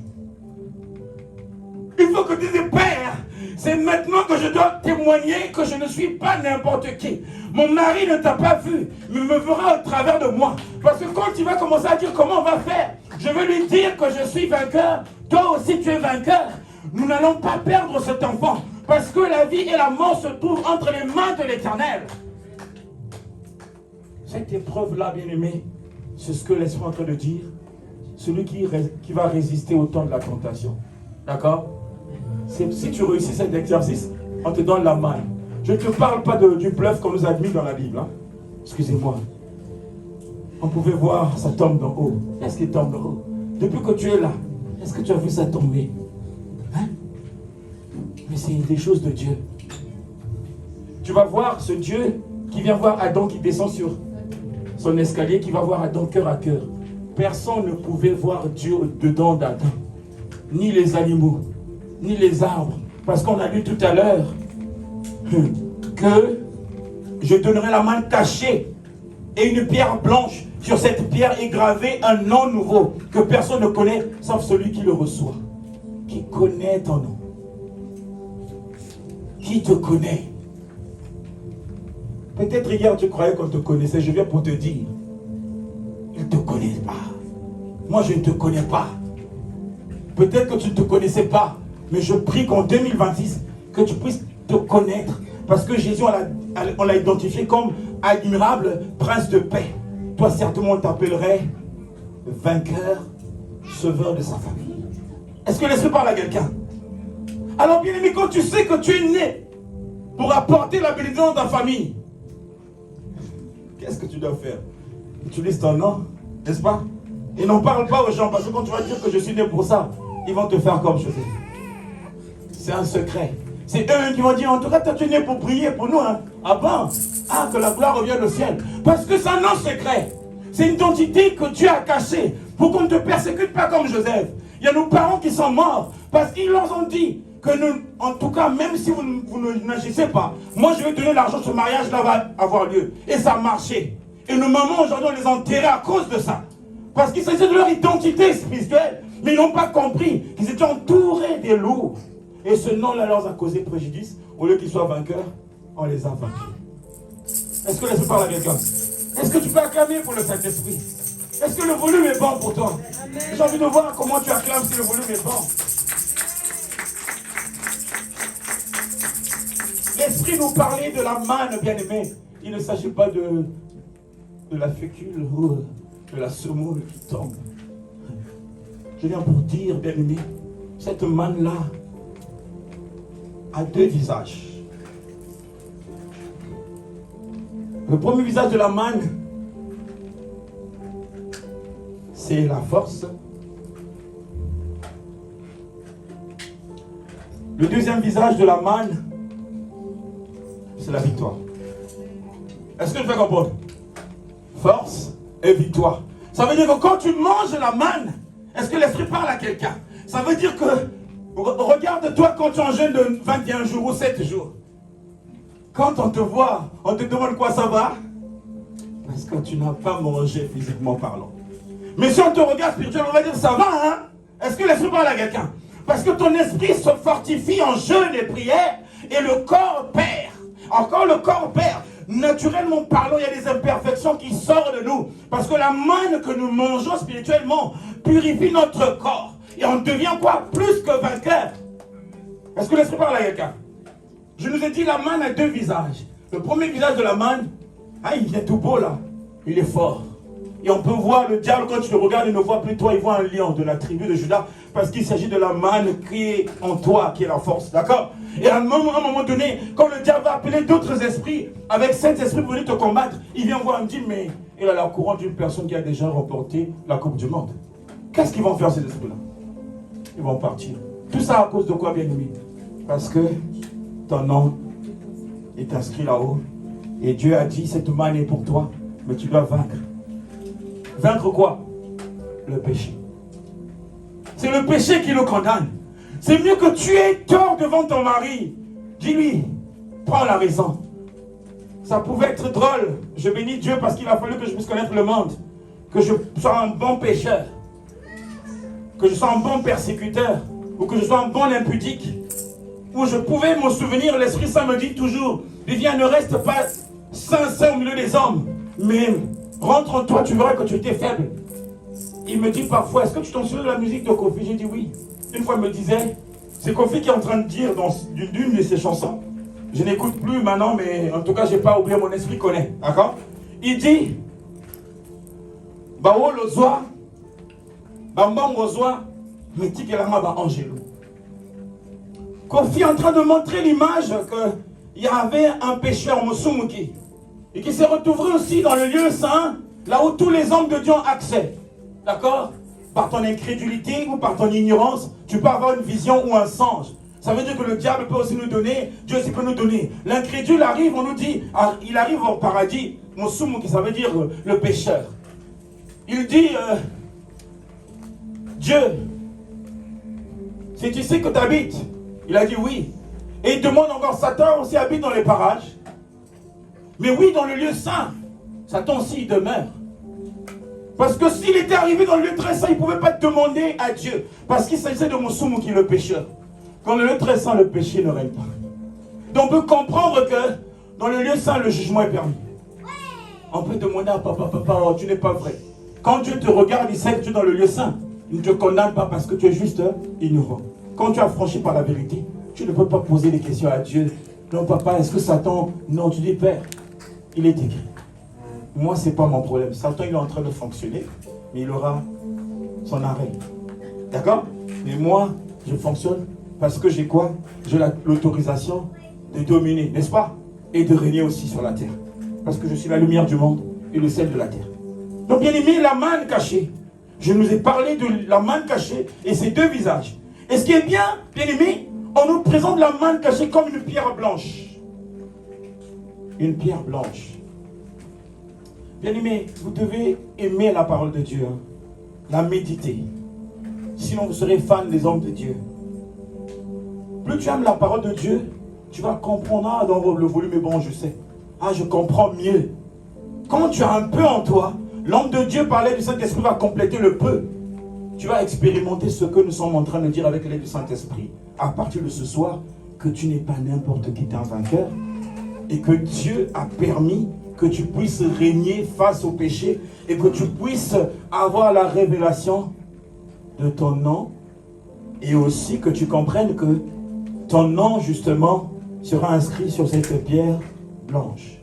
Il faut que tu dises, Père, c'est maintenant que je dois témoigner que je ne suis pas n'importe qui. Mon mari ne t'a pas vu, mais me verra au travers de moi. Parce que quand tu vas commencer à dire comment on va faire, je vais lui dire que je suis vainqueur. Toi aussi tu es vainqueur. Nous n'allons pas perdre cet enfant. Parce que la vie et la mort se trouvent entre les mains de l'Éternel. Cette épreuve-là, bien-aimé, c'est ce que l'Esprit est en train de dire. Celui qui va résister au temps de la tentation. D'accord? Si tu réussis cet exercice, on te donne la main. Je ne te parle pas du bluff qu'on nous a mis dans la Bible. Hein? Excusez-moi. On pouvait voir, ça tombe d'en haut. Est-ce qu'il tombe d'en haut? Depuis que tu es là, est-ce que tu as vu ça tomber? Hein? Mais c'est des choses de Dieu. Tu vas voir ce Dieu qui vient voir Adam qui descend sur son escalier, qui va voir Adam cœur à cœur. Personne ne pouvait voir Dieu dedans d'Adam. Ni les animaux, ni les arbres. Parce qu'on a lu tout à l'heure que je donnerai la main cachée et une pierre blanche. Sur cette pierre est gravé un nom nouveau que personne ne connaît sauf celui qui le reçoit. Qui connaît ton nom? Qui te connaît? Peut-être hier tu croyais qu'on te connaissait. Je viens pour te dire, il ne te connaît pas. Moi je ne te connais pas. Peut-être que tu ne te connaissais pas. Mais je prie qu'en 2026, que tu puisses te connaître. Parce que Jésus, on l'a identifié comme admirable prince de paix. Toi, certainement, on t'appellerait vainqueur, sauveur de sa famille. Est-ce que l'Esprit parle à quelqu'un? Alors, bien aimé, quand tu sais que tu es né pour apporter la bénédiction dans ta famille, qu'est-ce que tu dois faire? Utilise ton nom, n'est-ce pas? Et n'en parle pas aux gens, parce que quand tu vas dire que je suis né pour ça, ils vont te faire comme Joseph. C'est un secret. C'est eux qui vont dire, en tout cas, toi tu es né pour prier pour nous. Hein. Ah bon? Ah, que la gloire revienne au ciel. Parce que c'est un nom secret. C'est une identité que Dieu a cachée pour qu'on ne te persécute pas comme Joseph. Il y a nos parents qui sont morts parce qu'ils leur ont dit que nous, en tout cas, même si vous n'agissez pas, moi je vais donner l'argent, ce mariage-là va avoir lieu. Et ça a marché. Et nos mamans aujourd'hui, on les a enterrés à cause de ça. Parce qu'il s'agit de leur identité spirituelle. Mais ils n'ont pas compris qu'ils étaient entourés des loups. Et ce nom-là leur a causé préjudice. Au lieu qu'ils soient vainqueurs, on les a vaincus. Est-ce que l'Esprit parle à quelqu'un? Est-ce que tu peux acclamer pour le Saint-Esprit? Est-ce que le volume est bon pour toi? J'ai envie de voir comment tu acclames si le volume est bon. L'Esprit nous parlait de la manne, bien-aimé. Il ne s'agit pas de la fécule ou de la semoule qui tombe. Je viens pour dire, bien-aimé, cette manne-là a deux visages. Le premier visage de la manne, c'est la force. Le deuxième visage de la manne, c'est la victoire. Est-ce que je vais comprendre? force et victoire. Ça veut dire que quand tu manges la manne, est-ce que l'esprit parle à quelqu'un? Ça veut dire que, regarde-toi quand tu en jeûnes de 21 jours ou 7 jours. Quand on te voit, on te demande quoi ça va? Parce que tu n'as pas mangé physiquement parlant. Mais si on te regarde spirituellement, on va dire ça va, hein? Est-ce que l'esprit parle à quelqu'un? Parce que ton esprit se fortifie en jeûne et prière et le corps perd. Encore le corps perd. Naturellement parlant, il y a des imperfections qui sortent de nous. Parce que la manne que nous mangeons spirituellement purifie notre corps. Et on devient quoi? Plus que vainqueur. Est-ce que l'esprit parle à quelqu'un? Je nous ai dit, la manne a deux visages. Le premier visage de la manne, il vient tout beau là. Il est fort. Et on peut voir le diable, quand tu le regardes, il ne voit plus toi, il voit un lion de la tribu de Judas. Parce qu'il s'agit de la manne qui est en toi, qui est la force. D'accord? Et à un moment donné, quand le diable va appeler d'autres esprits, avec cet esprit pour venir te combattre, il vient voir et me dit, mais il a la couronne d'une personne qui a déjà remporté la Coupe du Monde. Qu'est-ce qu'ils vont faire ces esprits-là? Ils vont partir. Tout ça à cause de quoi, bien-aimé? Parce que ton nom est inscrit là-haut. Et Dieu a dit, cette manne est pour toi, mais tu dois vaincre. Vaincre quoi? Le péché. C'est le péché qui le condamne. C'est mieux que tu aies tort devant ton mari. Dis-lui, prends la raison. Ça pouvait être drôle. Je bénis Dieu parce qu'il a fallu que je puisse connaître le monde. Que je sois un bon pécheur. Que je sois un bon persécuteur. Ou que je sois un bon impudique. Où je pouvais me souvenir, l'Esprit Saint me dit toujours, Viviane, ne reste pas sincère au milieu des hommes. Mais rentre en toi, tu verras que tu étais faible. Il me dit parfois, est-ce que tu t'en souviens de la musique de Kofi? J'ai dit oui. Une fois, il me disait, c'est Kofi qui est en train de dire dans d'une de ses chansons. Je n'écoute plus maintenant, mais en tout cas, je n'ai pas oublié, mon esprit connaît. D'accord? Il dit, Bao Lozwa, Bambam Rozwa, Metikelama Ba Angelo. Kofi est en train de montrer l'image qu'il y avait un pécheur, Mosumuki, et qui s'est retrouvé aussi dans le lieu saint, là où tous les hommes de Dieu ont accès. D'accord? Par ton incrédulité ou par ton ignorance, tu peux avoir une vision ou un songe. Ça veut dire que le diable peut aussi nous donner, Dieu aussi peut nous donner. L'incrédule arrive, on nous dit, il arrive au paradis, Mosumuki, ça veut dire le pécheur. Il dit, Dieu, si tu sais que tu habites, il a dit oui. Et il demande encore, Satan aussi habite dans les parages. Mais oui, dans le lieu saint, Satan aussi il demeure. Parce que s'il était arrivé dans le lieu très saint, il ne pouvait pas demander à Dieu. Parce qu'il s'agissait de Moussoumou qui est le pécheur. Dans le lieu très saint, le péché ne règne pas. Donc on peut comprendre que dans le lieu saint, le jugement est permis. On peut demander à papa, oh, tu n'es pas vrai. Quand Dieu te regarde, il sait que tu es dans le lieu saint. Il ne te condamne pas parce que tu es juste ignorant. Quand tu as franchi par la vérité, tu ne peux pas poser des questions à Dieu. Non, papa, est-ce que Satan... Non, tu dis, Père, il est écrit. Moi, ce n'est pas mon problème. Satan, il est en train de fonctionner, mais il aura son arrêt. D'accord? Mais moi, je fonctionne parce que j'ai quoi? J'ai l'autorisation de dominer, n'est-ce pas? Et de régner aussi sur la terre. Parce que je suis la lumière du monde et le sel de la terre. Donc, bien aimé, la manne cachée. Je nous ai parlé de la manne cachée et ses deux visages. Et ce qui est bien aimé, on nous présente la manne cachée comme une pierre blanche. Une pierre blanche. Bien-aimé, vous devez aimer la parole de Dieu, hein, la méditer. Sinon, vous serez fan des hommes de Dieu. Plus tu aimes la parole de Dieu, tu vas comprendre, dans le volume est bon, je sais. Je comprends mieux. Quand tu as un peu en toi, l'homme de Dieu parlait du Saint-Esprit va compléter le peu. Tu vas expérimenter ce que nous sommes en train de dire avec l'aide du Saint-Esprit à partir de ce soir, que tu n'es pas n'importe qui, tu es un vainqueur et que Dieu a permis que tu puisses régner face au péché et que tu puisses avoir la révélation de ton nom et aussi que tu comprennes que ton nom justement sera inscrit sur cette pierre blanche.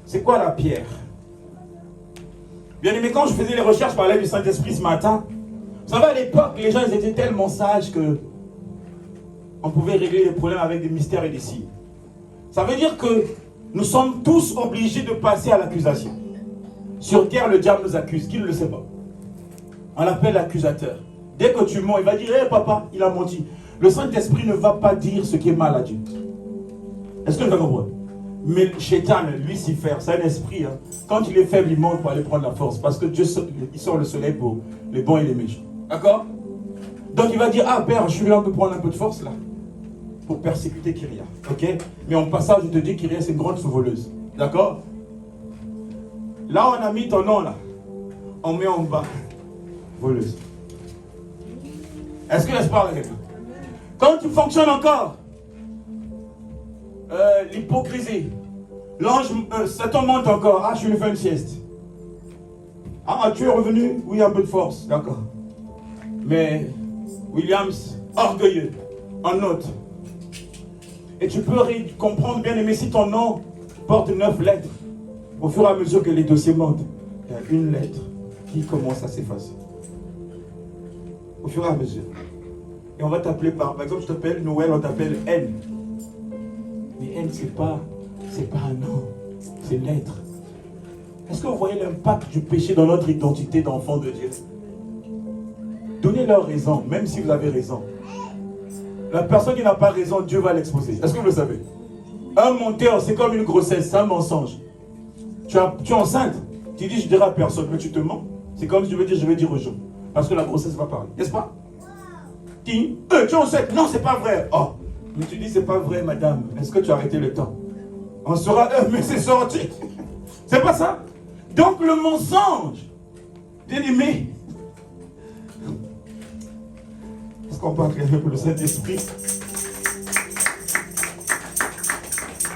C'est quoi la pierre? Bien aimé, quand je faisais les recherches par l'aide du Saint-Esprit ce matin, vous savez, à l'époque, les gens ils étaient tellement sages que on pouvait régler les problèmes avec des mystères et des signes. Ça veut dire que nous sommes tous obligés de passer à l'accusation. Sur terre, le diable nous accuse. Qui ne le sait pas? On l'appelle l'accusateur. Dès que tu mens, il va dire, hé papa, il a menti. Le Saint-Esprit ne va pas dire ce qui est mal à Dieu. Est-ce que vous comprenez? Mais le Shaitan, Lucifer, c'est un esprit. Hein. Quand il est faible, il monte pour aller prendre la force. Parce que Dieu il sort le soleil pour les bons et les méchants. D'accord? Donc il va dire, ah père, je suis là pour prendre un peu de force là. Pour persécuter Kyria. Ok? Mais en passage, je te dis, Kyria, c'est une grande voleuse. D'accord? Là, on a mis ton nom là. On met en bas. Voleuse. Est-ce que laisse parler avec toi? Quand tu fonctionnes encore, l'hypocrisie, l'ange, Satan monte encore. Ah, je lui fais une sieste. Ah, tu es revenu? Oui, un peu de force. D'accord. Mais Williams, orgueilleux, en note. Et tu peux comprendre, bien aimé, si ton nom porte 9 lettres, au fur et à mesure que les dossiers montent, il y a une lettre qui commence à s'effacer. Au fur et à mesure. Et on va t'appeler par exemple, je t'appelle Noël, on t'appelle N. Mais N, c'est pas un nom, c'est une lettre. Est-ce que vous voyez l'impact du péché dans notre identité d'enfant de Dieu? Donnez-leur raison, même si vous avez raison. La personne qui n'a pas raison, Dieu va l'exposer. Est-ce que vous le savez? Un menteur, c'est comme une grossesse, c'est un mensonge. Tu es enceinte, tu dis je dirai à personne, mais tu te mens. C'est comme si tu veux dire je vais dire aux gens. Parce que la grossesse va parler, n'est-ce pas? Tu es enceinte, non c'est pas vrai. Oh, mais tu dis c'est pas vrai madame, est-ce que tu as arrêté le temps? On sera, mais c'est sorti. C'est pas ça? Donc le mensonge, bien aimé. Est-ce qu'on peut acclamer pour le Saint-Esprit?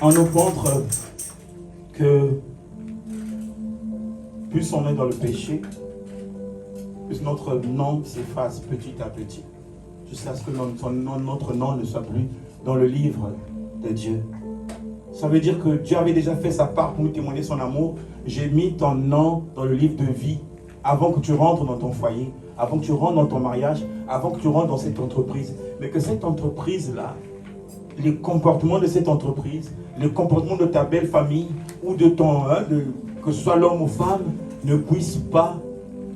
On nous montre que plus on est dans le péché, plus notre nom s'efface petit à petit, jusqu'à ce que notre nom ne soit plus dans le livre de Dieu. Ça veut dire que Dieu avait déjà fait sa part pour nous témoigner son amour. J'ai mis ton nom dans le livre de vie avant que tu rentres dans ton foyer, avant que tu rentres dans ton mariage, avant que tu rentres dans cette entreprise. Mais que cette entreprise-là, les comportements de cette entreprise, les comportements de ta belle famille ou de ton, que ce soit l'homme ou femme, ne puissent pas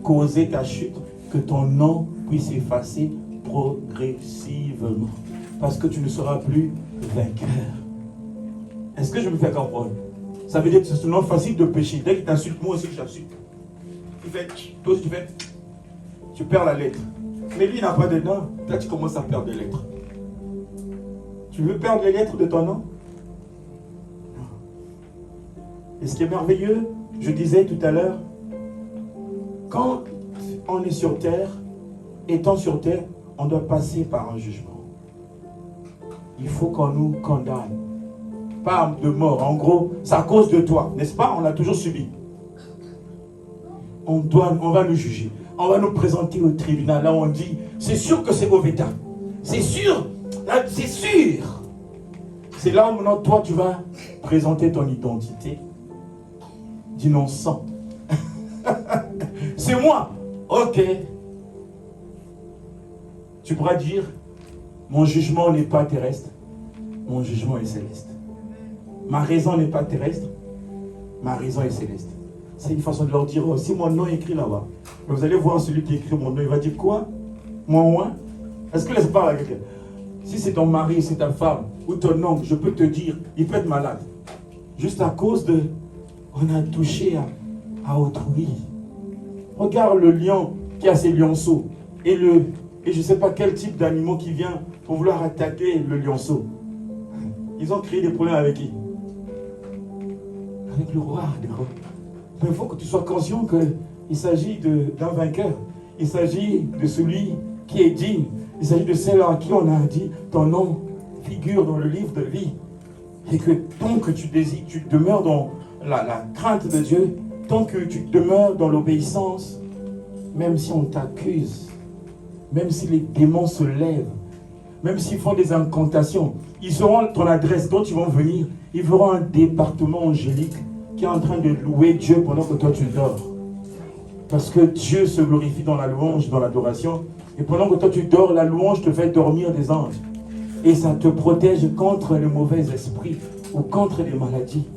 causer ta chute, que ton nom puisse effacer progressivement. Parce que tu ne seras plus vainqueur. Est-ce que je me fais comprendre? Ça veut dire que c'est un nom facile de pécher. Dès qu'il t'insulte, moi aussi j'insulte. Tu fais, toi aussi tu fais, tu perds la lettre. Mais lui il n'a pas de nom. Là tu commences à perdre des lettres. Tu veux perdre les lettres de ton nom? Et ce qui est merveilleux, je disais tout à l'heure, quand on est sur terre, étant sur terre, on doit passer par un jugement. Il faut qu'on nous condamne. Pas de mort, en gros, c'est à cause de toi, n'est-ce pas? On l'a toujours subi. On va nous juger. On va nous présenter au tribunal. Là, on dit, c'est sûr que c'est Oveta. C'est sûr. Là, c'est sûr. C'est là où maintenant, toi, tu vas présenter ton identité d'innocent. C'est moi. Ok. Tu pourras dire, mon jugement n'est pas terrestre. Mon jugement est céleste. Ma raison n'est pas terrestre. Ma raison est céleste. C'est une façon de leur dire, oh, si mon nom est écrit là-bas, vous allez voir celui qui écrit mon nom, il va dire quoi? Moi? Est-ce que laisse parler à quelqu'un? Si c'est ton mari, c'est ta femme, ou ton oncle, je peux te dire, il peut être malade. Juste à cause de... On a touché à autrui. Regarde le lion qui a ses lionceaux. Et je ne sais pas quel type d'animal qui vient pour vouloir attaquer le lionceau. Ils ont créé des problèmes avec qui? Avec le roi des rois. Mais il faut que tu sois conscient qu'il s'agit d'un vainqueur. Il s'agit de celui qui est digne. Il s'agit de celle à qui on a dit ton nom figure dans le livre de vie. Et que tant que tu désires, tu demeures dans la crainte de Dieu, tant que tu demeures dans l'obéissance, même si on t'accuse, même si les démons se lèvent, même s'ils font des incantations, ils sauront ton adresse, dont ils vont venir. Ils verront un département angélique qui est en train de louer Dieu pendant que toi tu dors. Parce que Dieu se glorifie dans la louange, dans l'adoration. Et pendant que toi tu dors, la louange te fait dormir des anges. Et ça te protège contre les mauvais esprits ou contre les maladies.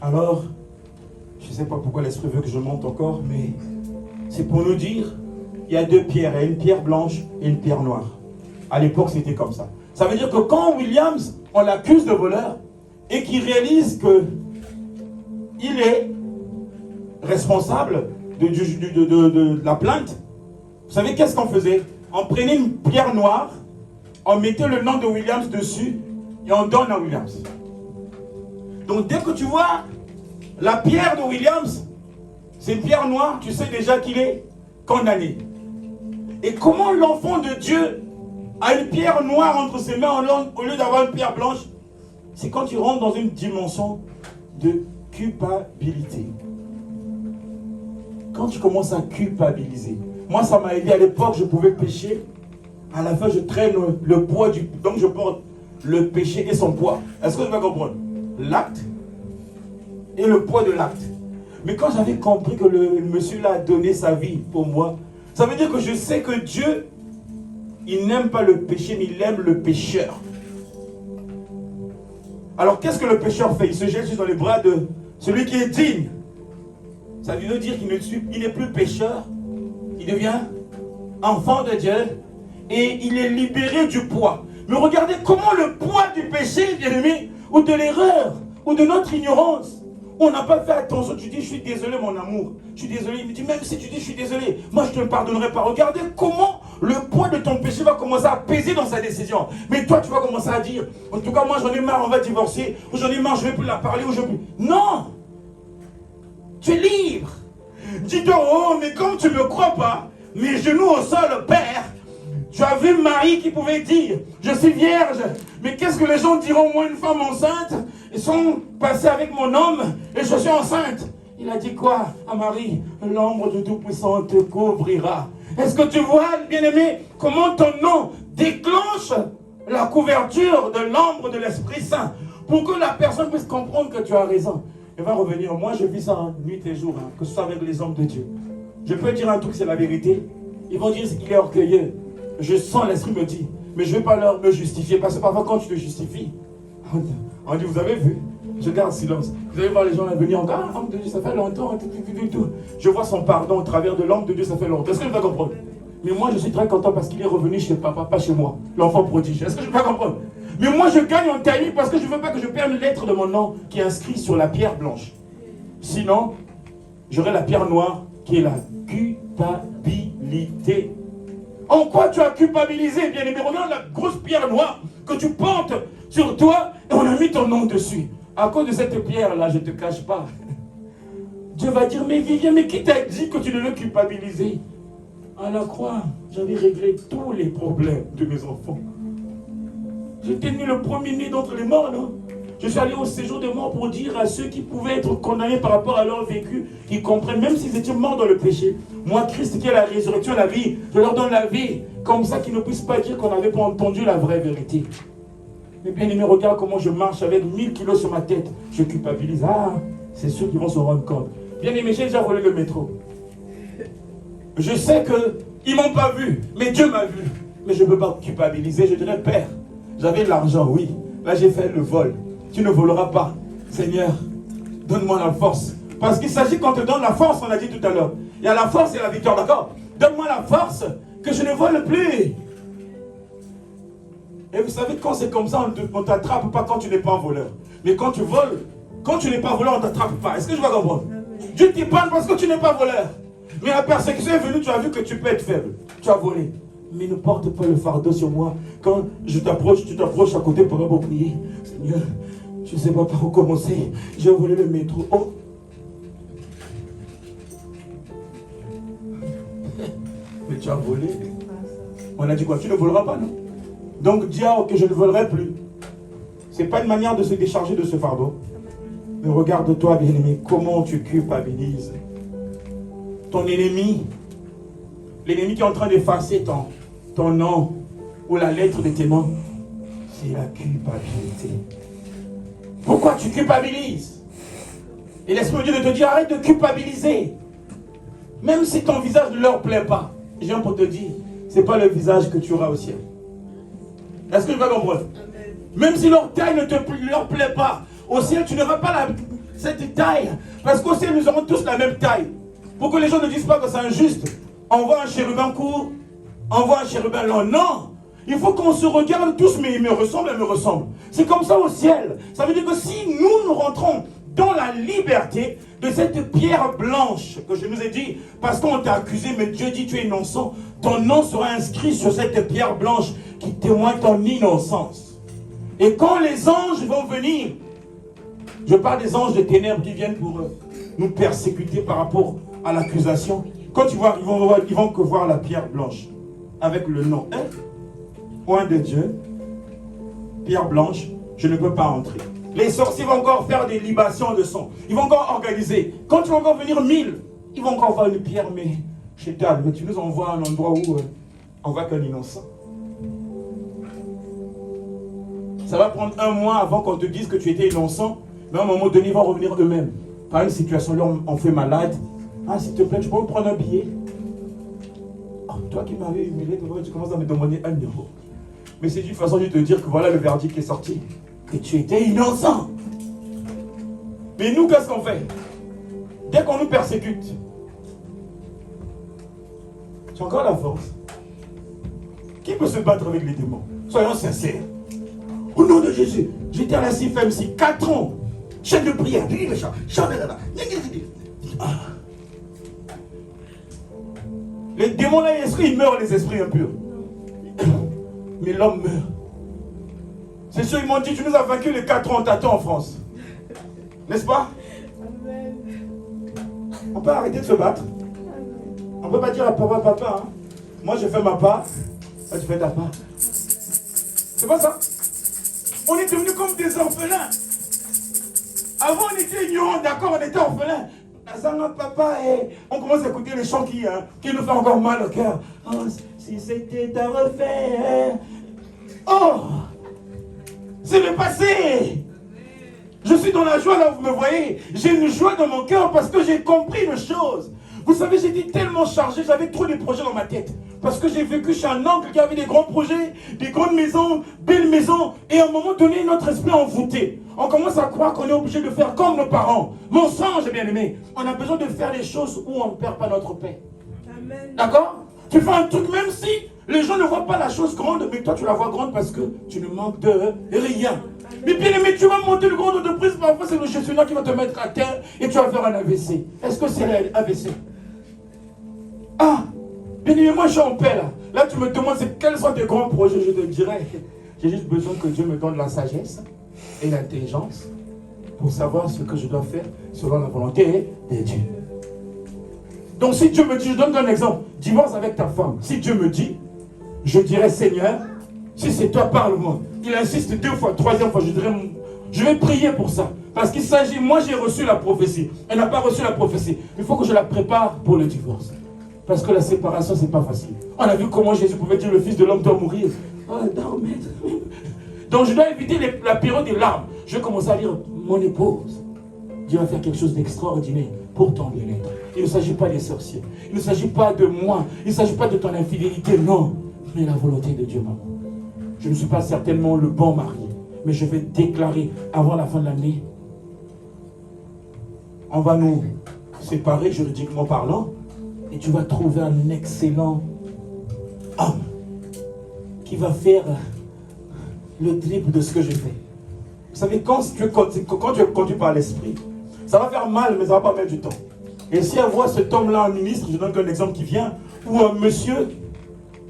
Alors, je ne sais pas pourquoi l'Esprit veut que je monte encore, mais c'est pour nous dire, il y a deux pierres, il y a une pierre blanche et une pierre noire. À l'époque, c'était comme ça. Ça veut dire que quand Williams, on l'accuse de voleur, et qu'il réalise que il est responsable de la plainte, vous savez qu'est-ce qu'on faisait? On prenait une pierre noire, on mettait le nom de Williams dessus, et on donne à Williams. Donc dès que tu vois la pierre de Williams, c'est une pierre noire, tu sais déjà qu'il est condamné. Et comment l'enfant de Dieu a une pierre noire entre ses mains au lieu d'avoir une pierre blanche? C'est quand tu rentres dans une dimension de culpabilité. Quand tu commences à culpabiliser. Moi, ça m'a aidé à l'époque, je pouvais pécher. À la fin, je traîne le poids du... Donc, je porte le péché et son poids. Est-ce que tu vas comprendre? L'acte et le poids de l'acte. Mais quand j'avais compris que le monsieur-là a donné sa vie pour moi, ça veut dire que je sais que Dieu, il n'aime pas le péché, mais il aime le pécheur. Alors, qu'est-ce que le pécheur fait? Il se jette juste dans les bras de celui qui est digne. Ça veut dire qu'il n'est plus pécheur, il devient enfant de Dieu et il est libéré du poids. Mais regardez comment le poids du péché, bien-aimé, ou de l'erreur, ou de notre ignorance, on n'a pas fait attention. Tu dis, je suis désolé, mon amour. Je suis désolé. Il me dit, même si tu dis, je suis désolé, moi, je ne te pardonnerai pas. Regardez comment le poids de ton péché va commencer à peser dans sa décision. Mais toi, tu vas commencer à dire, en tout cas, moi, j'en ai marre, on va divorcer. Ou j'en ai marre, je ne vais plus la parler. Ou je vais plus... Non! Tu es libre. Dis-toi, oh, mais comme tu ne me crois pas, mes genoux au sol, Père, tu as vu Marie qui pouvait dire, je suis vierge, mais qu'est-ce que les gens diront, moi, une femme enceinte? Ils sont passés avec mon homme et je suis enceinte. Il a dit quoi à Marie? L'ombre du Tout-Puissant te couvrira. Est-ce que tu vois, bien-aimé, comment ton nom déclenche la couverture de l'ombre de l'Esprit Saint pour que la personne puisse comprendre que tu as raison? Elle va revenir. Moi, je vis ça nuit et jour, que ce soit avec les hommes de Dieu. Je peux dire un truc, c'est la vérité. Ils vont dire qu'il est orgueilleux. Je sens, l'esprit me dit, mais je ne vais pas leur me justifier, parce que parfois quand tu te justifies, on dit, vous avez vu? Je garde silence. Vous allez voir les gens venir encore, ah, l'homme de Dieu, ça fait longtemps, tout. Je vois son pardon au travers de l'homme de Dieu, ça fait longtemps. Est-ce que je vais comprendre? Mais moi, je suis très content parce qu'il est revenu chez papa, pas chez moi, l'enfant prodige. Est-ce que je vais comprendre? Mais moi, je gagne en timing parce que je ne veux pas que je perde une lettre de mon nom qui est inscrite sur la pierre blanche. Sinon, j'aurai la pierre noire qui est la culpabilité. En quoi tu as culpabilisé, bien-aimé? Regarde la grosse pierre noire que tu portes sur toi et on a mis ton nom dessus. À cause de cette pierre-là, je ne te cache pas. Dieu va dire, mais Vivien, mais qui t'a dit que tu devais culpabiliser? À la croix, j'avais réglé tous les problèmes de mes enfants. J'étais né le premier-né d'entre les morts, non? Je suis allé au séjour de mort pour dire à ceux qui pouvaient être condamnés par rapport à leur vécu, qu'ils comprennent, même s'ils étaient morts dans le péché. Moi, Christ qui est la résurrection, la vie, je leur donne la vie, comme ça qu'ils ne puissent pas dire qu'on n'avait pas entendu la vraie vérité. Mais bien aimé, regarde comment je marche avec 1000 kilos sur ma tête. Je culpabilise. Ah, c'est sûr qu'ils vont se rendre compte. Bien aimé, j'ai déjà volé le métro. Je sais qu'ils ne m'ont pas vu, mais Dieu m'a vu. Mais je ne peux pas culpabiliser. Je dirais, Père, j'avais de l'argent, oui. Là, j'ai fait le vol. Tu ne voleras pas. Seigneur, donne-moi la force. Parce qu'il s'agit qu'on te donne la force, on l'a dit tout à l'heure. Il y a la force et la victoire, d'accord? Donne-moi la force que je ne vole plus. Et vous savez, quand c'est comme ça, on ne t'attrape pas quand tu n'es pas un voleur. Mais quand tu voles, quand tu n'es pas voleur, on ne t'attrape pas. Est-ce que je vais comprendre? Dieu t'épargne parce que tu n'es pas voleur. Mais la persécution est venue, tu as vu que tu peux être faible. Tu as volé. Mais ne porte pas le fardeau sur moi. Quand je t'approche, tu t'approches à côté pour prier. Seigneur, je ne sais pas par où commencer. J'ai volé le métro. Oh. Mais tu as volé. On a dit quoi? Tu ne voleras pas, non? Donc dis que je ne volerai plus. Ce n'est pas une manière de se décharger de ce fardeau. Mais regarde-toi, bien-aimé, comment tu culpabilises. Ton ennemi, l'ennemi qui est en train d'effacer ton nom ou la lettre de tes noms, c'est la culpabilité. Pourquoi tu culpabilises? Et laisse-moi Dieu de te dire, arrête de culpabiliser. Même si ton visage ne leur plaît pas, je viens pour te dire, ce n'est pas le visage que tu auras au ciel. Est-ce que tu vas comprendre? Même si leur taille ne leur plaît pas, au ciel tu n'auras pas cette taille. Parce qu'au ciel nous aurons tous la même taille. Pour que les gens ne disent pas que c'est injuste. On voit un chérubin court, on voit un chérubin long. Non! Il faut qu'on se regarde tous, mais il me ressemble, elle me ressemble. C'est comme ça au ciel. Ça veut dire que si nous rentrons dans la liberté de cette pierre blanche que je nous ai dit, parce qu'on t'a accusé, mais Dieu dit tu es innocent, ton nom sera inscrit sur cette pierre blanche qui témoigne ton innocence. Et quand les anges vont venir, je parle des anges de ténèbres qui viennent pour nous persécuter par rapport à l'accusation. Quand tu vois, ils vont que voir la pierre blanche avec le nom. Point de Dieu, pierre blanche, je ne peux pas entrer. Les sorciers vont encore faire des libations de sang. Ils vont encore organiser. Quand tu vas encore venir 1000, ils vont encore voir une pierre, mais chez toi, mais tu nous envoies à un endroit où on voit qu'un innocent. Ça va prendre 1 mois avant qu'on te dise que tu étais innocent, mais à un moment donné, ils vont revenir eux-mêmes. Par une situation, là, on fait malade. Ah, s'il te plaît, tu peux me prendre un billet? Oh, toi qui m'avais humilié, tu commences à me demander 1 euro. Mais c'est une façon de te dire que voilà le verdict qui est sorti. Que tu étais innocent. Mais nous, qu'est-ce qu'on fait? Dès qu'on nous persécute, tu as encore la force. Qui peut se battre avec les démons? Soyons sincères. Au nom de Jésus, j'étais à la CFMC 4 ans. Chef de prière. Les démons là, les esprits, ils meurent, les esprits impurs. Mais l'homme meurt. C'est sûr, ils m'ont dit, tu nous as vaincu les 4 ans, on t'attend en France. N'est-ce pas? Amen. On peut arrêter de se battre. On ne peut pas dire à papa, hein. Moi je fais ma part, toi tu fais ta part. C'est pas ça? On est devenus comme des orphelins. Avant on était ignorants, d'accord, on était orphelins. Papa, on commence à écouter les chants qui nous font encore mal au cœur. Oh, si c'était à refaire. Oh, c'est le passé. Je suis dans la joie là, vous me voyez. J'ai une joie dans mon cœur parce que j'ai compris une chose. Vous savez, j'étais tellement chargé, j'avais trop de projets dans ma tête. Parce que j'ai vécu chez un oncle qui avait des grands projets, des grandes maisons, belles maisons. Et à un moment donné, notre esprit est envoûté. On commence à croire qu'on est obligé de faire comme nos parents. Mon sang, j'ai bien aimé. On a besoin de faire des choses où on ne perd pas notre paix. D'accord? Tu fais un truc même si les gens ne voient pas la chose grande, mais toi tu la vois grande parce que tu ne manques de rien. Mais bien aimé, tu vas monter le grand entreprise, parfois c'est le gestionnaire qui va te mettre à terre et tu vas faire un AVC. Est-ce que c'est l'AVC? Ah, bien aimé, moi je suis en paix là. Là tu me demandes quels sont tes grands projets, je te dirais. J'ai juste besoin que Dieu me donne la sagesse et l'intelligence pour savoir ce que je dois faire selon la volonté de Dieu. Donc si Dieu me dit, je donne un exemple, divorce avec ta femme. Si Dieu me dit, je dirais Seigneur, si c'est toi, parle-moi. Il insiste 2 fois, 3e fois, je vais prier pour ça. Parce qu'il s'agit, moi j'ai reçu la prophétie. Elle n'a pas reçu la prophétie. Il faut que je la prépare pour le divorce. Parce que la séparation, c'est pas facile. On a vu comment Jésus pouvait dire le Fils de l'homme doit mourir. Oh, non, maître. Donc je dois éviter la période des larmes. Je vais commencer à dire, mon épouse, Dieu va faire quelque chose d'extraordinaire pour ton bien-être. Il ne s'agit pas des sorciers. Il ne s'agit pas de moi. Il ne s'agit pas de ton infidélité, non. Mais la volonté de Dieu, maman. Je ne suis pas certainement le bon mari. Mais je vais déclarer avant la fin de l'année, on va nous séparer juridiquement parlant. Et tu vas trouver un excellent homme qui va faire le triple de ce que je fais. Vous savez, quand tu conduis par l'esprit, ça va faire mal, mais ça ne va pas mettre du temps. Et si elle voit cet homme-là, un ministre, je donne qu'un exemple qui vient, ou un monsieur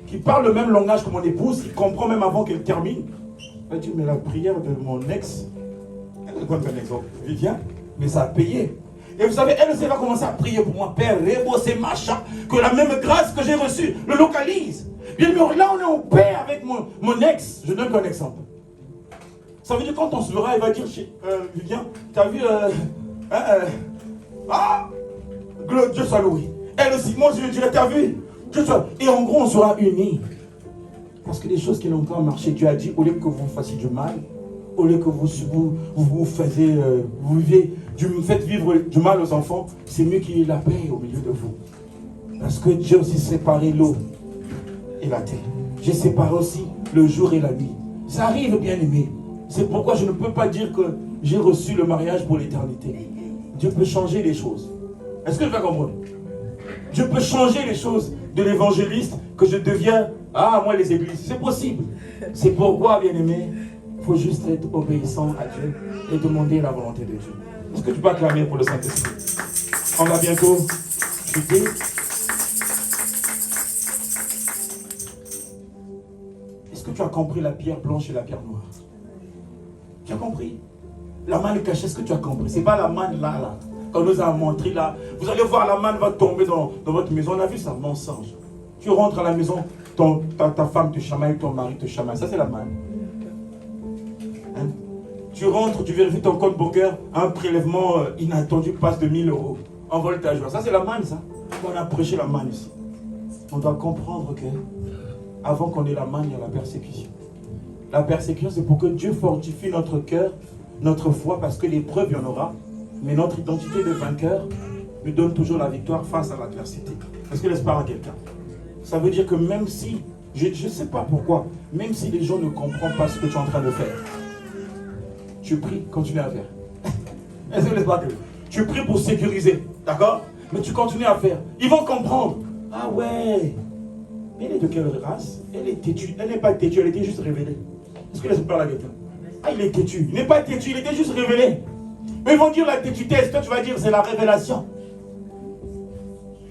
qui parle le même langage que mon épouse, qui comprend même avant qu'elle termine, elle va dire, mais la prière de mon ex, elle donne un exemple, Vivien, mais ça a payé. Et vous savez, elle aussi va commencer à prier pour moi, Père, c'est machin, que la même grâce que j'ai reçue le localise. Bien, mais là, on est en paix avec mon ex. Je donne qu'un exemple. Ça veut dire quand on se verra, il va dire, Vivien, tu as vu, Dieu soit loué. Elle aussi, moi je lui dirais, tu as vu, Dieu soit. Et en gros, on sera unis. Parce que les choses qui n'ont pas marché, Dieu a dit, au lieu que vous fassiez du mal, au lieu que vous faites vivre du mal aux enfants, c'est mieux qu'il y ait la paix au milieu de vous. Parce que Dieu aussi séparé l'eau et la terre. J'ai séparé aussi le jour et la nuit. Ça arrive, bien aimé. C'est pourquoi je ne peux pas dire que j'ai reçu le mariage pour l'éternité. Dieu peut changer les choses. Est-ce que je vais comprendre? Dieu peut changer les choses de l'évangéliste que je deviens, moi les églises. C'est possible. C'est pourquoi, bien-aimé, il faut juste être obéissant à Dieu et demander la volonté de Dieu. Est-ce que tu peux acclamer pour le Saint-Esprit? On va bientôt chuter. Est-ce que tu as compris la pierre blanche et la pierre noire? Tu as compris? La manne cachée, est-ce que tu as compris? C'est pas la manne là. Quand nous a montré là, vous allez voir, la manne va tomber dans votre maison. On a vu ça, mensonge. Tu rentres à la maison, ta femme te chamaille, ton mari te chamaille. Ça, c'est la manne. Hein? Tu rentres, tu vérifies ton compte bancaire, un prélèvement inattendu passe de 1000 €. Envole ta joie. Ça, c'est la manne, ça. On a prêché la manne ici. On doit comprendre que avant qu'on ait la manne, il y a la persécution. La persécution, c'est pour que Dieu fortifie notre cœur, notre foi, parce que l'épreuve, il y en aura. Mais notre identité de vainqueur nous donne toujours la victoire face à l'adversité. Est-ce que l'espoir à quelqu'un? Ça veut dire que même si, je ne sais pas pourquoi, même si les gens ne comprennent pas ce que tu es en train de faire, tu pries, continue à faire. Est-ce que l'espoir que tu pries pour sécuriser, d'accord? Mais tu continues à faire. Ils vont comprendre. Ah ouais, elle est de quelle race? Elle est têtue. Elle n'est pas têtue, elle était juste révélée. Est-ce que l'espoir à quelqu'un? Il est têtu. Il n'est pas têtu, il était juste révélé. Mais ils vont dire la tétutesse, toi tu vas dire c'est la révélation.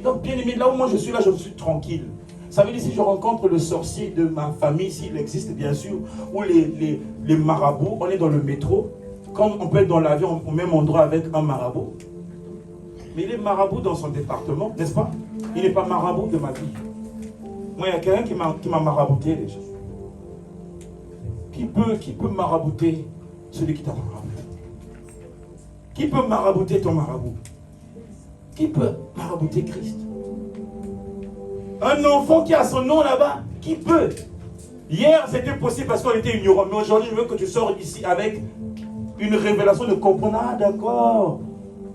Donc bien aimé, là où moi je suis là, je suis tranquille. Ça veut dire si je rencontre le sorcier de ma famille, s'il existe bien sûr, ou les marabouts, on est dans le métro, comme on peut être dans l'avion au même endroit avec un marabout. Mais il est marabout dans son département, n'est-ce pas? Il n'est pas marabout de ma vie. Moi il y a quelqu'un qui m'a marabouté déjà. Qui peut marabouter celui qui t'a marabouté? Qui peut marabouter ton marabout? Qui peut marabouter Christ? Un enfant qui a son nom là-bas, qui peut? Hier, c'était possible parce qu'on était ignorants. Mais aujourd'hui, je veux que tu sors ici avec une révélation de comprendre. Ah, d'accord.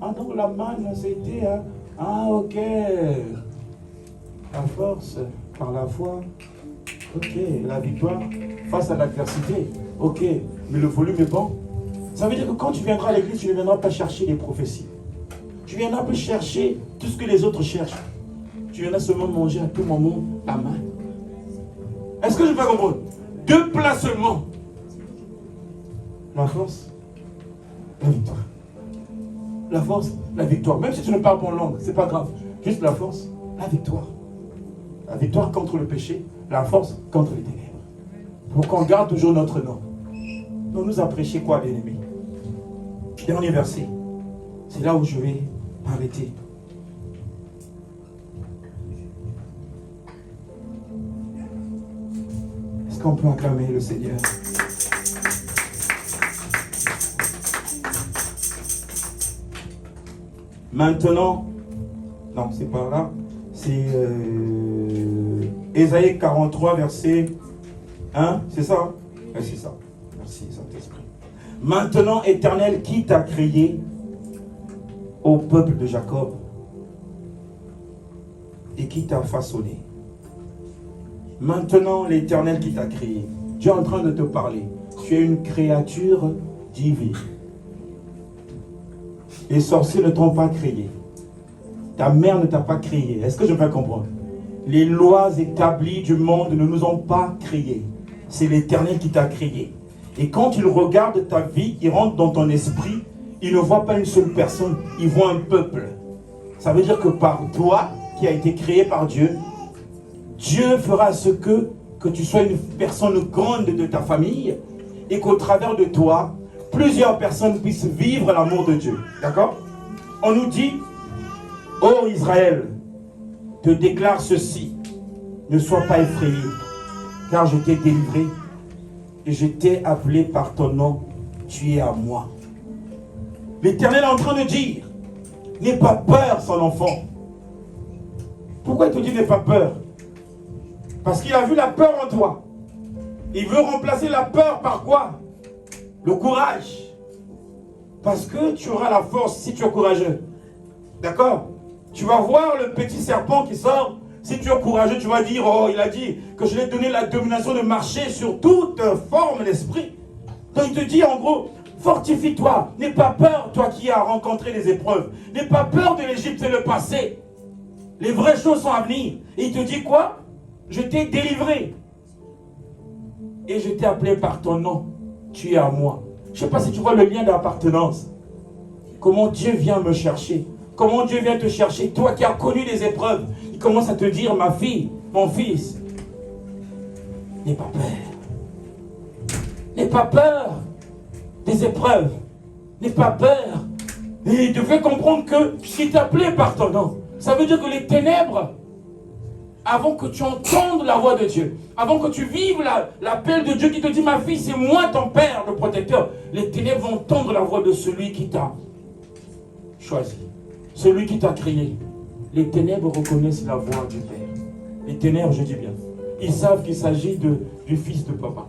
Ah, donc la manne, c'était... Hein? Ah, ok. La force par la foi. Ok. La victoire face à l'adversité. Ok. Mais le volume est bon. Ça veut dire que quand tu viendras à l'église, tu ne viendras pas chercher les prophéties. Tu viendras pas chercher tout ce que les autres cherchent. Tu viendras seulement manger à tout moment à main. Est-ce que je peux comprendre? 2 plats seulement. La force, la victoire. La force, la victoire. Même si tu ne parles pas en langue, c'est pas grave. Juste la force, la victoire. La victoire contre le péché, la force contre les ténèbres. Pour qu'on garde toujours notre nom. On nous a prêché quoi, bien-aimés? Dernier verset. C'est là où je vais arrêter. Est-ce qu'on peut acclamer le Seigneur? Maintenant, non, c'est pas là. C'est Ésaïe 43, verset 1. C'est ça? Hein? Ouais, c'est ça. Merci, Saint-Esprit. Maintenant, Éternel, qui t'a créé au peuple de Jacob et qui t'a façonné? Maintenant, l'Éternel qui t'a créé. Dieu est en train de te parler. Tu es une créature divine. Les sorciers ne t'ont pas créé. Ta mère ne t'a pas créé. Est-ce que je peux comprendre? Les lois établies du monde ne nous ont pas créés. C'est l'Éternel qui t'a créé. Et quand il regarde ta vie, il rentre dans ton esprit, il ne voit pas une seule personne, il voit un peuple. Ça veut dire que par toi, qui a été créé par Dieu, Dieu fera ce que tu sois une personne grande de ta famille et qu'au travers de toi, plusieurs personnes puissent vivre l'amour de Dieu. D'accord? On nous dit, ô Israël, te déclare ceci, ne sois pas effrayé, car je t'ai délivré et je t'ai appelé par ton nom, tu es à moi. L'Éternel est en train de dire, n'aie pas peur, son enfant. Pourquoi il te dit n'aie pas peur? Parce qu'il a vu la peur en toi. Il veut remplacer la peur par quoi? Le courage. Parce que tu auras la force si tu es courageux. D'accord? Tu vas voir le petit serpent qui sort. Si tu es courageux, tu vas dire, oh, il a dit que je lui ai donné la domination de marcher sur toute forme d'esprit. Donc il te dit en gros, fortifie-toi. N'aie pas peur, toi qui as rencontré les épreuves. N'aie pas peur de l'Égypte, c'est le passé. Les vraies choses sont à venir. Et il te dit quoi? Je t'ai délivré. Et je t'ai appelé par ton nom. Tu es à moi. Je ne sais pas si tu vois le lien d'appartenance. Comment Dieu vient me chercher. Comment Dieu vient te chercher. Toi qui as connu les épreuves. Il commence à te dire, ma fille, mon fils, n'aie pas peur. N'aie pas peur des épreuves. N'aie pas peur. Et il devait comprendre que si tu es appelé par ton nom, ça veut dire que les ténèbres, avant que tu entendes la voix de Dieu, avant que tu vives l'appel de Dieu qui te dit, ma fille, c'est moi ton Père, le protecteur, les ténèbres vont entendre la voix de celui qui t'a choisi, celui qui t'a créé. Les ténèbres reconnaissent la voix du Père. Les ténèbres, je dis bien, ils savent qu'il s'agit du fils de papa.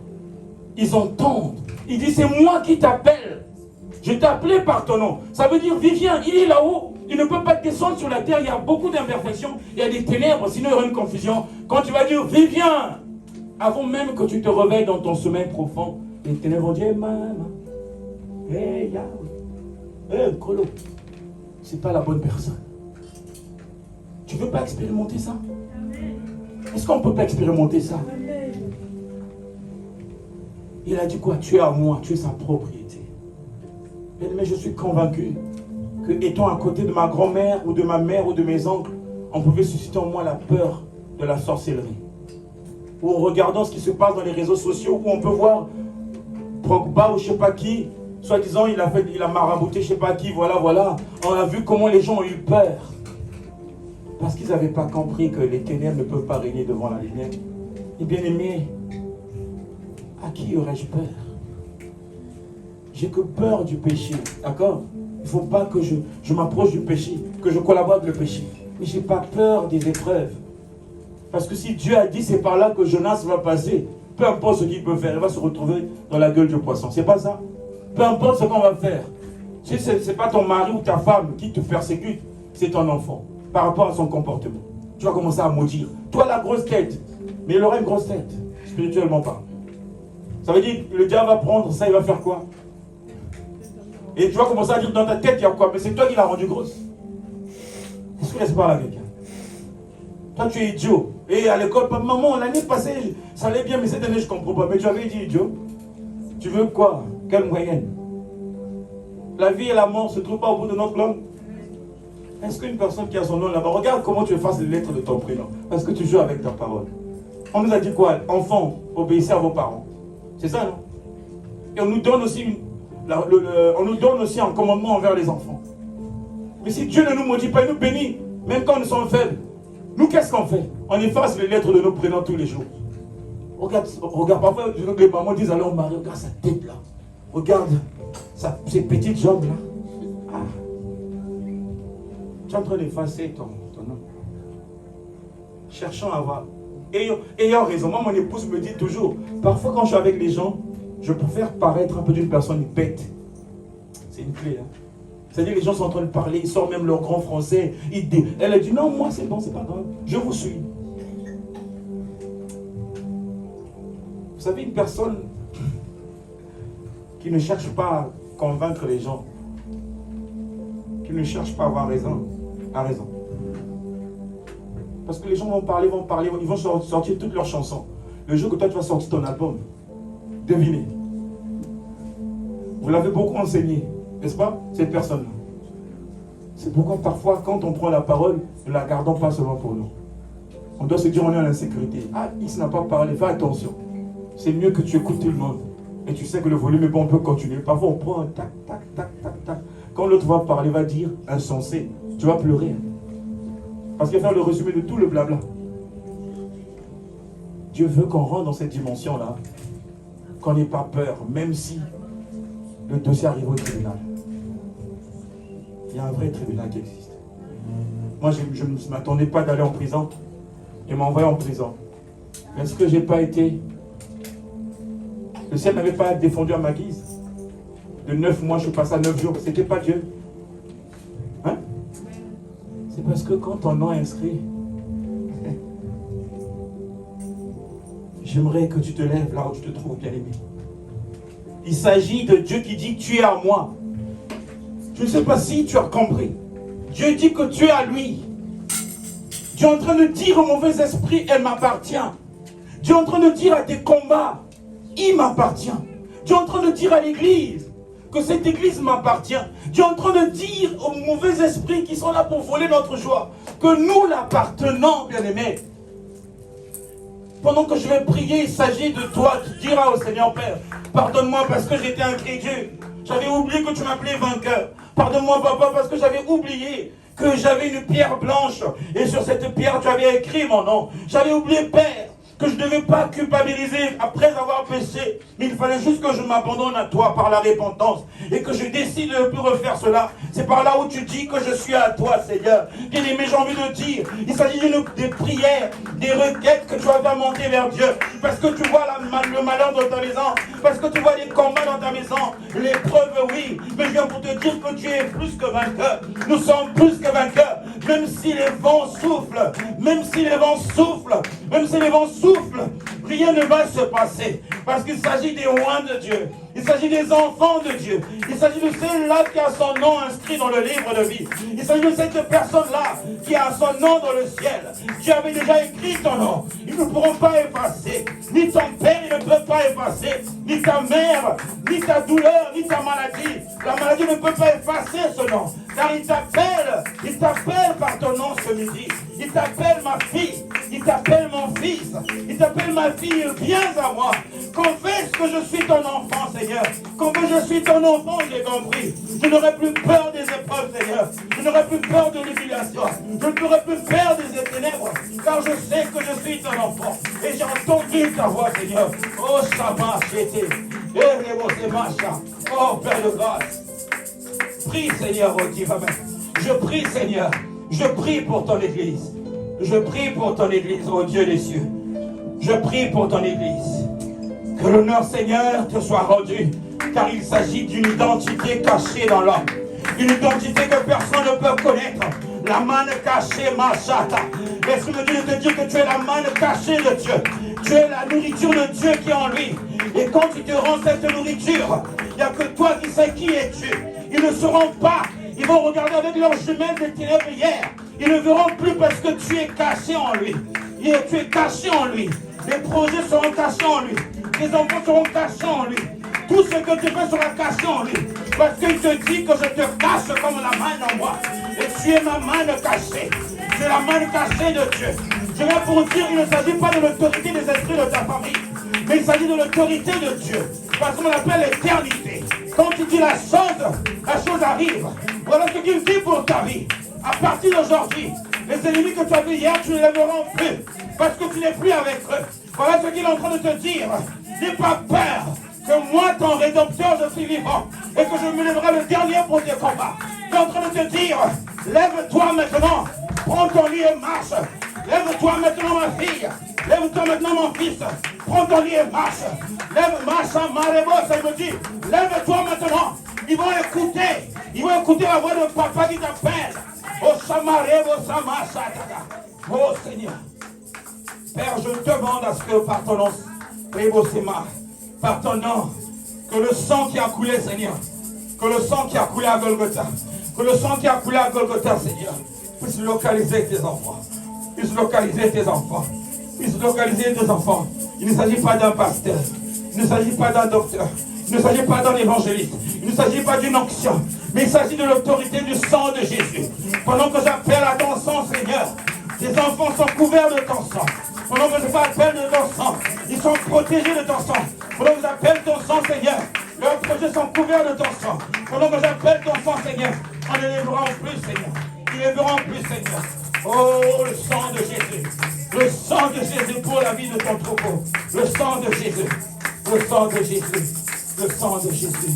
Ils entendent. Il dit, c'est moi qui t'appelle. Je t'ai appelé par ton nom. Ça veut dire, Vivien, il est là-haut. Il ne peut pas descendre sur la terre. Il y a beaucoup d'imperfections. Il y a des ténèbres. Sinon, il y aura une confusion. Quand tu vas dire, Vivien, avant même que tu te réveilles dans ton sommeil profond, les ténèbres vont dire, hey, maman, hey, Yahweh, hey, Kolo. C'est pas la bonne personne. Tu ne veux pas expérimenter ça? Est-ce qu'on ne peut pas expérimenter ça? Il a dit quoi? Tu es à moi, tu es sa propriété. Mais je suis convaincu que, étant à côté de ma grand-mère ou de ma mère ou de mes oncles, on pouvait susciter en moi la peur de la sorcellerie. Ou en regardant ce qui se passe dans les réseaux sociaux, où on peut voir Pogba ou je ne sais pas qui, soi-disant il a marabouté je ne sais pas qui, voilà. On a vu comment les gens ont eu peur. Parce qu'ils n'avaient pas compris que les ténèbres ne peuvent pas régner devant la lumière. Et bien aimé, à qui aurais-je peur? J'ai que peur du péché, d'accord? Il ne faut pas que je m'approche du péché, que je collabore avec le péché. Mais je n'ai pas peur des épreuves. Parce que si Dieu a dit c'est par là que Jonas va passer, peu importe ce qu'il peut faire, il va se retrouver dans la gueule du poisson. C'est pas ça? Peu importe ce qu'on va faire. Si ce n'est pas ton mari ou ta femme qui te persécute, c'est ton enfant, par rapport à son comportement. Tu vas commencer à maudire. Toi la grosse tête, mais il aura une grosse tête, spirituellement pas. Ça veut dire que le diable va prendre ça, il va faire quoi? Et tu vas commencer à dire dans ta tête, il y a quoi? Mais c'est toi qui l'as rendu grosse. Est-ce que laisse parler à quelqu'un? Toi, tu es idiot. Et à l'école, maman, l'année passée, ça allait bien, mais cette année, je ne comprends pas. Mais tu avais dit idiot. Tu veux quoi? Quelle moyenne? La vie et la mort ne se trouvent pas au bout de notre langue. Est-ce qu'une personne qui a son nom là-bas, regarde comment tu effaces les lettres de ton prénom? Parce que tu joues avec ta parole. On nous a dit quoi? Enfants, obéissez à vos parents. C'est ça, non? Et on nous donne aussi un commandement envers les enfants. Mais si Dieu ne nous maudit pas, il nous bénit, même quand nous sommes faibles. Nous, qu'est-ce qu'on fait? On efface les lettres de nos prénoms tous les jours. Regarde, parfois, les mamans disent à leur mari, regarde sa tête là. Regarde ses petites jambes là. Ah. Tu es en train d'effacer ton nom. Cherchons à avoir. Ayant raison. Moi, mon épouse me dit toujours, parfois quand je suis avec les gens, je préfère paraître un peu d'une personne bête. C'est une clé. Hein? C'est-à-dire les gens sont en train de parler, ils sortent même leur grand français. Elle a dit, non, moi c'est bon, c'est pas grave. Je vous suis. Vous savez, une personne qui ne cherche pas à convaincre les gens, qui ne cherche pas à avoir raison, a raison. Parce que les gens vont parler, ils vont sortir toutes leurs chansons. Le jour que toi tu vas sortir ton album, devinez. Vous l'avez beaucoup enseigné, n'est-ce pas, cette personne-là? C'est pourquoi parfois, quand on prend la parole, ne la gardons pas seulement pour nous. On doit se dire, on est en insécurité. Ah, X n'a pas parlé, fais attention. C'est mieux que tu écoutes tout le monde. Et tu sais que le volume est bon, on peut continuer. Parfois, on prend un tac, tac, tac, tac, tac. Quand l'autre va parler, va dire insensé, tu vas pleurer. Parce qu'il va faire le résumé de tout le blabla. Dieu veut qu'on rentre dans cette dimension-là, qu'on n'ait pas peur, même si le dossier arrive au tribunal. Il y a un vrai tribunal qui existe. Moi, je ne m'attendais pas d'aller en prison. Il m'a envoyé en prison. Est-ce que je n'ai pas été... Le ciel n'avait pas défendu à ma guise. De 9 mois, je suis passé à 9 jours. C'était pas Dieu. Hein? C'est parce que quand ton nom est inscrit, j'aimerais que tu te lèves là où tu te trouves, bien-aimé. Il s'agit de Dieu qui dit, tu es à moi. Je ne sais pas si tu as compris. Dieu dit que tu es à lui. Tu es en train de dire au mauvais esprit, elle m'appartient. Tu es en train de dire à tes combats, il m'appartient. Tu es en train de dire à l'église que cette église m'appartient. Tu es en train de dire aux mauvais esprits qui sont là pour voler notre joie que nous l'appartenons, bien-aimés. Pendant que je vais prier, il s'agit de toi. Tu diras au Seigneur Père, pardonne-moi parce que j'étais incrédule. J'avais oublié que tu m'appelais vainqueur. Pardonne-moi, papa, parce que j'avais oublié que j'avais une pierre blanche. Et sur cette pierre, tu avais écrit mon nom. J'avais oublié, Père, que je ne devais pas culpabiliser après avoir péché. Mais il fallait juste que je m'abandonne à toi par la repentance. Et que je décide de ne plus refaire cela. C'est par là où tu dis que je suis à toi, Seigneur. Bien-aimé, j'ai envie de dire, il s'agit des prières, des requêtes que tu vas monter vers Dieu. Parce que tu vois le malheur dans ta maison. Parce que tu vois les combats dans ta maison. L'épreuve, oui. Mais je viens pour te dire que tu es plus que vainqueur. Nous sommes plus que vainqueurs. Même si les vents soufflent. Même si les vents soufflent. Même si les vents soufflent. Rien ne va se passer. Parce qu'il s'agit des rois de Dieu. Il s'agit des enfants de Dieu. Il s'agit de celle-là qui a son nom inscrit dans le livre de vie. Il s'agit de cette personne-là qui a son nom dans le ciel. Dieu avait déjà écrit ton nom. Ils ne pourront pas effacer. Ni ton père, il ne peut pas effacer. Ni ta mère, ni ta douleur, ni ta maladie. La maladie ne peut pas effacer ce nom. Car il t'appelle par ton nom ce midi. Il t'appelle ma fille. Il t'appelle mon fils. Il t'appelle ma fille. Viens à moi. Confesse que je suis ton enfant, Seigneur. Comme je suis ton enfant, j'ai compris. Je n'aurai plus peur des épreuves, Seigneur. Je n'aurai plus peur de l'humiliation. Je n'aurai plus peur des ténèbres. Car je sais que je suis ton enfant. Et j'ai entendu ta voix, Seigneur. Oh, Shabbat, j'étais. Oh, Père de grâce. Prie, Seigneur, oh Dieu, Amen. Je prie, Seigneur. Je prie pour ton église. Je prie pour ton église, oh Dieu des cieux. Je prie pour ton église. Que l'honneur, Seigneur, te soit rendu, car il s'agit d'une identité cachée dans l'homme. Une identité que personne ne peut connaître. La manne cachée, Machata. Laisse-moi te dire que tu es la manne cachée de Dieu. Tu es la nourriture de Dieu qui est en lui. Et quand tu te rends cette nourriture, il n'y a que toi qui sais qui es-tu. Ils ne sauront pas. Ils vont regarder avec leurs jumelles des ténèbres hier. Ils ne verront plus parce que tu es caché en lui. Et tu es caché en lui. Les projets seront cachés en lui. Les enfants seront cachés en lui. Tout ce que tu fais sera caché en lui. Parce qu'il te dit que je te cache comme la manne en moi. Et tu es ma manne cachée. C'est la manne cachée de Dieu. Je viens pour dire qu'il ne s'agit pas de l'autorité des esprits de ta famille. Mais il s'agit de l'autorité de Dieu. Parce qu'on l'appelle l'éternité. Quand tu dis la chose arrive. Voilà ce qu'il dit pour ta vie. À partir d'aujourd'hui, les ennemis que tu as vus hier, tu ne les verras plus. Parce que tu n'es plus avec eux. Voilà ce qu'il est en train de te dire. N'aie pas peur que moi, ton rédempteur, je suis vivant. Et que je me lèverai le dernier pour tes combats. Il est en train de te dire, lève-toi maintenant. Prends ton lit et marche. Lève-toi maintenant, ma fille. Lève-toi maintenant, mon fils. Prends ton lit et marche. Marche à Marébos. Elle me dit, lève-toi maintenant. Ils vont écouter la voix de papa qui t'appelle. Oh, Samarebo, Samasataka. Oh, Seigneur. Père, je demande à ce que par ton nom, par ton nom, que le sang qui a coulé, Seigneur, que le sang qui a coulé à Golgotha, que le sang qui a coulé à Golgotha, Seigneur, puisse localiser tes enfants, puisse localiser tes enfants, puisse localiser tes enfants. Il ne s'agit pas d'un pasteur, il ne s'agit pas d'un docteur, il ne s'agit pas d'un évangéliste, il ne s'agit pas d'une onction, mais il s'agit de l'autorité du sang de Jésus. Pendant que j'appelle à ton sang, Seigneur, tes enfants sont couverts de ton sang. Pendant que je fais appel de ton sang, ils sont protégés de ton sang. Pendant que j'appelle ton sang, Seigneur, leurs projets sont couverts de ton sang. Pendant que j'appelle ton sang, Seigneur, on ne les verra plus, Seigneur. Ils ne les verront plus, Seigneur. Oh, le sang de Jésus. Le sang de Jésus pour la vie de ton troupeau. Le sang de Jésus. Le sang de Jésus. Le sang de Jésus.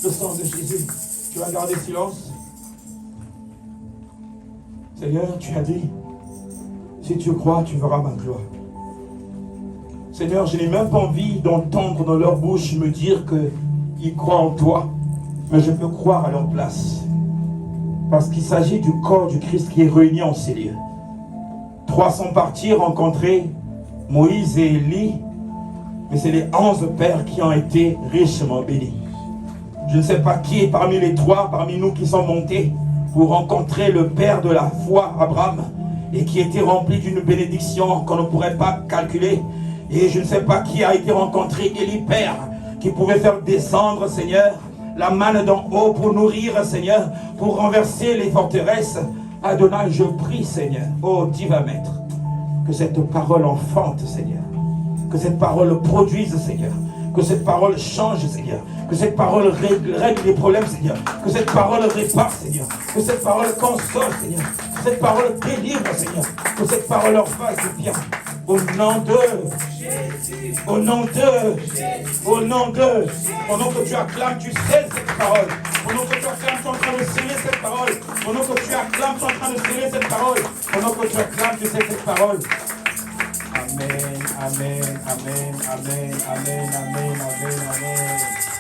Le sang de Jésus. Tu vas garder silence. Seigneur, tu as dit, si tu crois, tu verras ma gloire. Seigneur, je n'ai même pas envie d'entendre dans leur bouche me dire qu'ils croient en toi, mais je peux croire à leur place. Parce qu'il s'agit du corps du Christ qui est réuni en ces lieux. 3 sont partis rencontrer Moïse et Élie, mais c'est les 11 pères qui ont été richement bénis. Je ne sais pas qui est parmi les 3, parmi nous qui sont montés pour rencontrer le père de la foi, Abraham. et qui était rempli d'une bénédiction qu'on ne pourrait pas calculer. Et je ne sais pas qui a été rencontré, Élie Père, qui pouvait faire descendre, Seigneur, la manne d'en haut pour nourrir, Seigneur, pour renverser les forteresses. Adonai, je prie, Seigneur, oh divin Maître, que cette parole enfante, Seigneur, que cette parole produise, Seigneur, que cette parole change, Seigneur, que cette parole règle les problèmes, Seigneur, que cette parole répare, Seigneur, que cette parole console, Seigneur, que cette parole délivre, Seigneur, que cette parole leur fasse du bien. Au nom de Jésus, au nom de Jésus, au nom de, pendant que tu acclames, tu scelles cette parole. Pendant que tu acclames, tu es en train de sceller cette parole. Pendant que tu acclames, tu es en train de sceller cette parole. Pendant que tu acclames, tu scelles cette parole. Amen, amen, amen, amen, amen, amen, amen, amen.